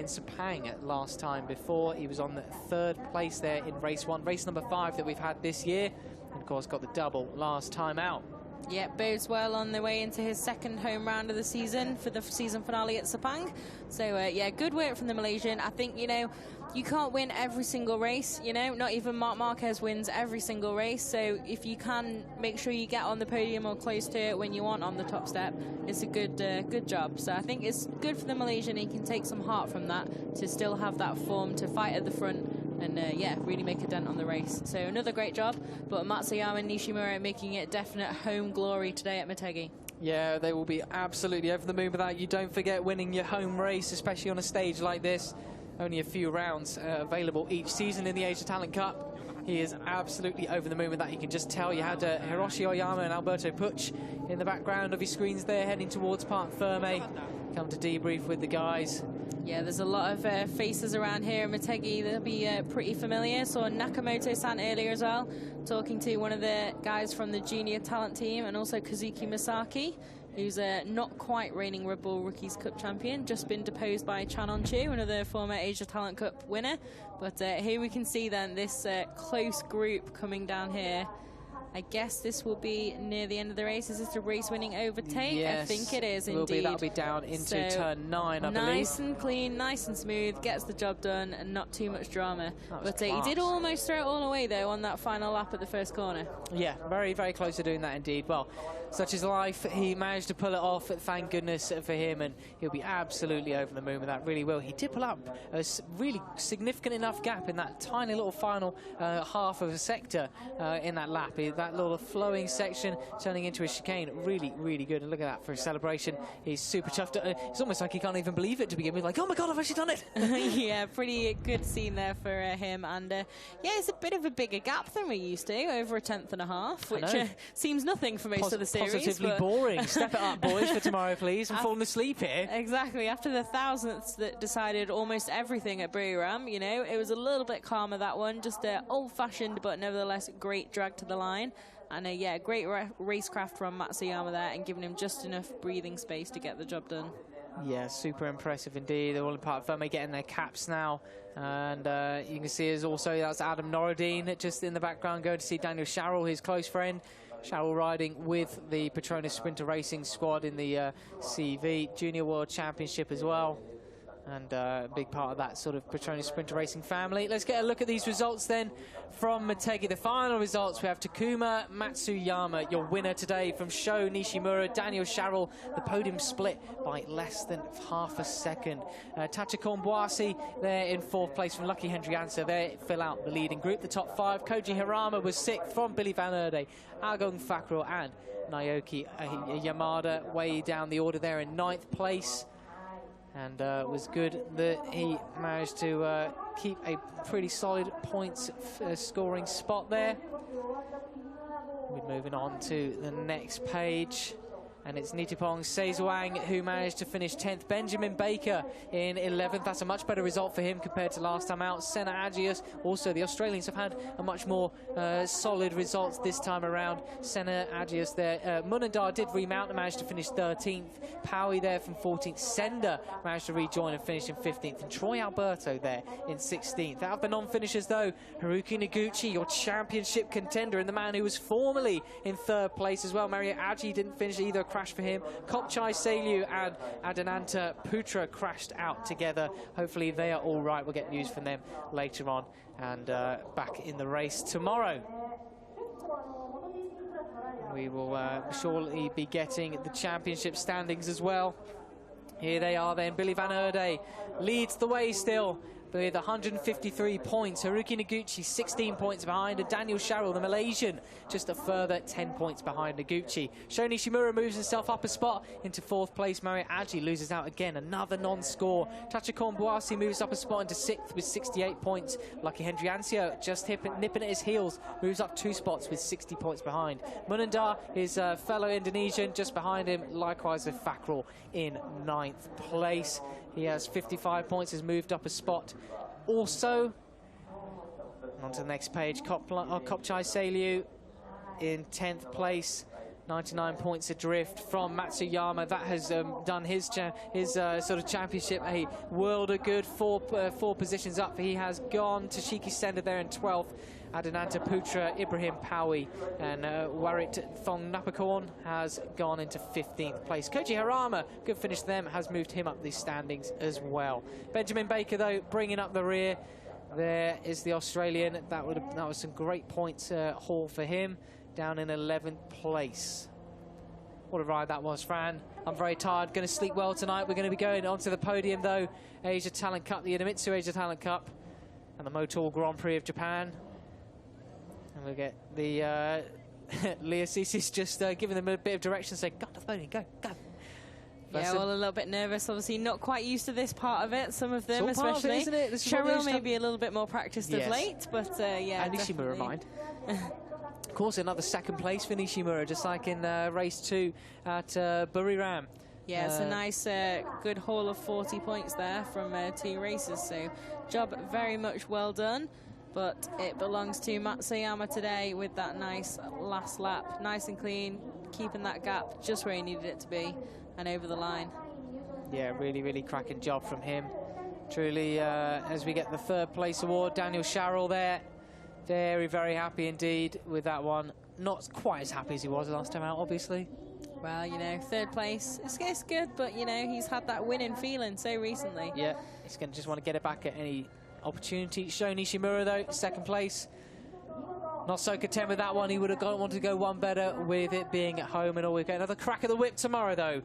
Sepang last time before. He was on the 3rd place there in race 1, race number 5 that we've had this year, and of course got the double last time out. Yeah, bodes well on the way into his 2nd home round of the season for the season finale at Sepang. So, yeah, good work from the Malaysian. I think, you know, you can't win every single race, you know, not even Marc Marquez wins every single race. So if you can make sure you get on the podium or close to it when you aren't on the top step, it's a good job. So I think it's good for the Malaysian. He can take some heart from that to still have that form to fight at the front and, yeah, really make a dent on the race. So another great job, but Matsuyama and Nishimura making it definite home glory today at Motegi. Yeah, they will be absolutely over the moon with that. You don't forget winning your home race, especially on a stage like this. Only a few rounds available each season in the Asia Talent Cup. He is absolutely over the moon with that. You can just tell you had Hiroshi Oyama and Alberto Puig in the background of your screens there, heading towards Parc Ferme. Come to debrief with the guys. Yeah, there's a lot of faces around here in Motegi that'll be pretty familiar. Saw Nakamoto-san earlier as well, talking to one of the guys from the junior talent team, and also Kazuki Masaki, who's not quite reigning Red Bull Rookies Cup champion, just been deposed by Chan On-Chu, another former Asia Talent Cup winner. But here we can see then this close group coming down here. I guess this will be near the end of the race. Is this the race-winning overtake? Yes, I think it is, indeed. That'll be down into turn 9, I believe. Nice and clean, nice and smooth, gets the job done, and not too much drama. But he did almost throw it all away, though, on that final lap at the first corner. Yeah, very, very close to doing that, indeed. Well, such is life. He managed to pull it off, thank goodness for him, and he'll be absolutely over the moon with that, really will. He did pull up a really significant enough gap in that tiny little final half of a sector in that lap. That little flowing section turning into a chicane, really, really good. And look at that for a celebration. He's super chuffed. It's almost like he can't even believe it to begin with. Like, oh my God, I've actually done it. Yeah, pretty good scene there for him. And yeah, it's a bit of a bigger gap than we're used to, over 1.5 tenths, which seems nothing for most of the series. Positively boring. Step it up, boys, for tomorrow, please. I'm falling asleep here. Exactly. After the thousandths that decided almost everything at Buriram, you know, it was a little bit calmer, that one. Just old-fashioned, but nevertheless great drag to the line. And yeah, great racecraft from Matsuyama there, and giving him just enough breathing space to get the job done. Yeah, super impressive indeed. They're all in Parc Ferme getting their caps now. And you can see that's Adam Norradine just in the background, going to see Daniel Sharrell, his close friend. Sharrell riding with the Petronas Sprinter Racing squad in the CV Junior World Championship as well. And a big part of that sort of Petronas Sprinter Racing family. Let's get a look at these results then from Motegi. The final results, we have Takuma Matsuyama, your winner today, from Sho Nishimura. Daniel Sharrell, the podium split by less than half a second. Tachikon Boasi there in 4th place from Lucky Hendriansa. They fill out the leading group, the top 5. Koji Hirama was 6th from Billy Van Erde, Agong Fakro and Naoki Yamada way down the order there in 9th place. And it was good that he managed to keep a pretty solid points scoring spot there. We're moving on to the next page. And it's Nitipong Seizuang who managed to finish 10th. Benjamin Baker in 11th. That's a much better result for him compared to last time out. Senna Agius, also the Australians have had a much more solid results this time around. Senna Agius there. Munandar did remount and managed to finish 13th. Powie there from 14th. Sender managed to rejoin and finish in 15th. And Troy Alberto there in 16th. Out of the non-finishers though, Haruki Noguchi, your championship contender, and the man who was formerly in 3rd place as well. Mario Aji didn't finish either. Crash for him. Kopchai Seilu and Adananta Putra crashed out together. Hopefully they are all right. We'll get news from them later on and back in the race tomorrow. We will surely be getting the championship standings as well. Here they are then. Billy Van Erde leads the way still with 153 points. Haruki Noguchi 16 points behind, and Daniel Sharrell, the Malaysian, just a further 10 points behind Noguchi. Sho Nishimura moves himself up a spot into 4th place. Mario Aji loses out again, another non-score. Tachikon Buasi moves up a spot into 6th with 68 points. Lucky Hendriancio just nipping at his heels, moves up 2 spots with 60 points behind. Munandar, his fellow Indonesian, just behind him, likewise with Fakrul in 9th place. He has 55 points, has moved up a spot. Also, on to the next page, Kopchai Seilu in 10th place, 99 points adrift from Matsuyama. That has done his sort of championship a world of good. Four positions up. He has gone. Toshiki Sender there in 12th. Adananta Putra, Ibrahim Powie, and Warit Thong Napakorn has gone into 15th place. Koji Harama, good finish for them, has moved him up the standings as well. Benjamin Baker, though, bringing up the rear. There is the Australian. That was some great points haul for him, down in 11th place. What a ride that was, Fran. I'm very tired. Going to sleep well tonight. We're going to be going onto the podium, though. Asia Talent Cup, the Idemitsu Asia Talent Cup, and the Motor Grand Prix of Japan. And we'll get the Leah Cece's just giving them a bit of direction, saying, "Go to the podium, go, go." Yeah, well, a little bit nervous, obviously not quite used to this part of it, some of them especially. Isn't it? Cheryl may be a little bit more practiced of late, but yeah, and Nishimura mind. Of course, another 2nd place for Nishimura, just like in race 2 at Buriram. Yeah, it's a nice, good haul of 40 points there from 2 races, so job very much well done. But it belongs to Matsuyama today with that nice last lap, nice and clean, keeping that gap just where he needed it to be and over the line. Yeah, really, really cracking job from him. Truly, as we get the 3rd place award, Daniel Sharrell there. Very, very happy indeed with that one. Not quite as happy as he was last time out, obviously. Well, you know, 3rd place, it's good, but, you know, he's had that winning feeling so recently. Yeah, he's going to just want to get it back at any opportunity. Sho Nishimura, though, 2nd place. Not so content with that one. He would have wanted to go one better with it being at home and all. We'll get another crack at the whip tomorrow, though.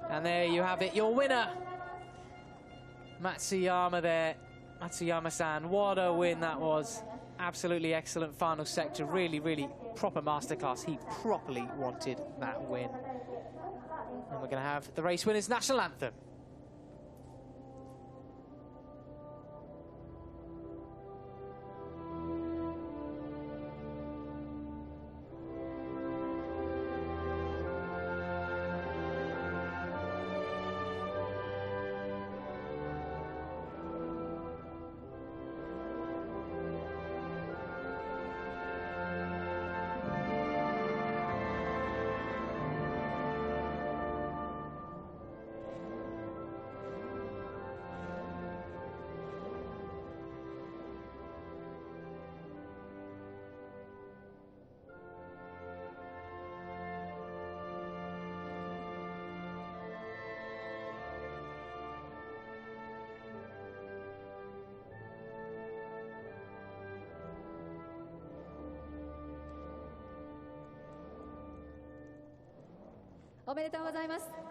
And there you have it, your winner. Matsuyama there. Matsuyama-san, what a win that was. Absolutely excellent final sector. Really, really proper masterclass. He properly wanted that win. And we're going to have the race winners' national anthem.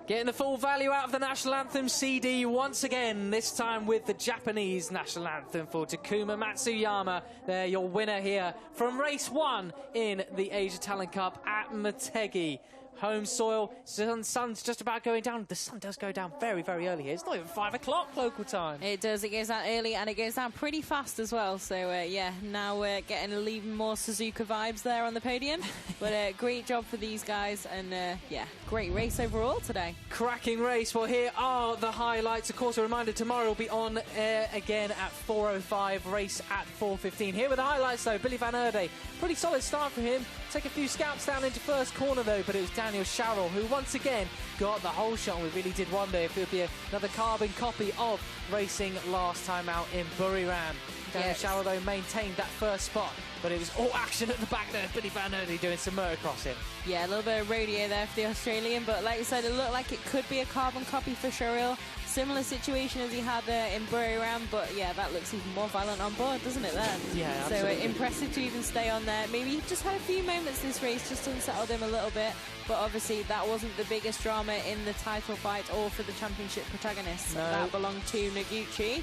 Getting the full value out of the national anthem CD once again, this time with the Japanese national anthem for Takuma Matsuyama. They're your winner here from race 1 in the Asia Talent Cup at Motegi. home soil. Sun's just about going down. The sun does go down very, very early here. It's not even 5 o'clock local time. It does. It goes down early and it goes down pretty fast as well. So, yeah, now we're getting even more Suzuka vibes there on the podium. But great job for these guys. And, yeah, great race overall today. Cracking race. Well, here are the highlights. Of course, a reminder, tomorrow will be on air again at 4:05, race at 4:15. Here with the highlights, though. Billy Van Erde. Pretty solid start for him. Take a few scalps down into first corner, though, but it was Daniel Sharrell who once again got the whole shot. We really did wonder if it would be another carbon copy of racing last time out in Buriram. Daniel Sharrell, though, maintained that first spot, but it was all action at the back there. Billy Van Erde doing some motocrossing. Yeah, a little bit of rodeo there for the Australian, but like I said, it looked like it could be a carbon copy for Sharrell. Similar situation as he had in Buriram, but yeah, that looks even more violent on board, doesn't it then? Yeah, absolutely. So impressive to even stay on there. Maybe he just had a few moments this race, just unsettled him a little bit, but obviously that wasn't the biggest drama in the title fight or for the championship protagonists. No. That belonged to Noguchi.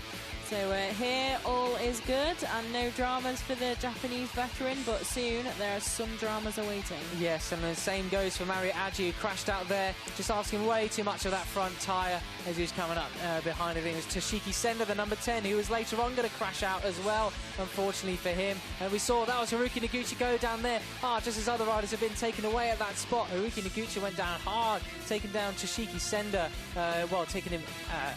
So here all is good and no dramas for the Japanese veteran, but soon there are some dramas awaiting. Yes, and the same goes for Mario Aggi, who crashed out there, just asking way too much of that front tyre as he was coming up behind. I think it was Toshiki Senda, the number 10, who was later on going to crash out as well, unfortunately for him. And we saw that was Haruki Noguchi go down there, just as other riders have been taken away at that spot. Haruki Noguchi went down hard, taking down Toshiki Senda, taking him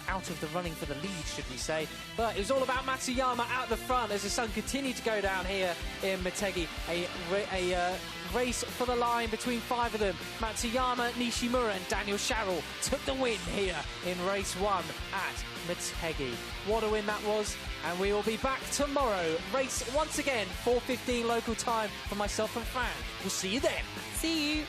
out of the running for the lead, should we say. But it was all about Matsuyama out the front as the sun continued to go down here in Motegi. A race for the line between 5 of them. Matsuyama, Nishimura and Daniel Sharrell took the win here in race 1 at Motegi. What a win that was, and we will be back tomorrow. Race once again, 4:15 local time for myself and Frank. We'll see you then. See you.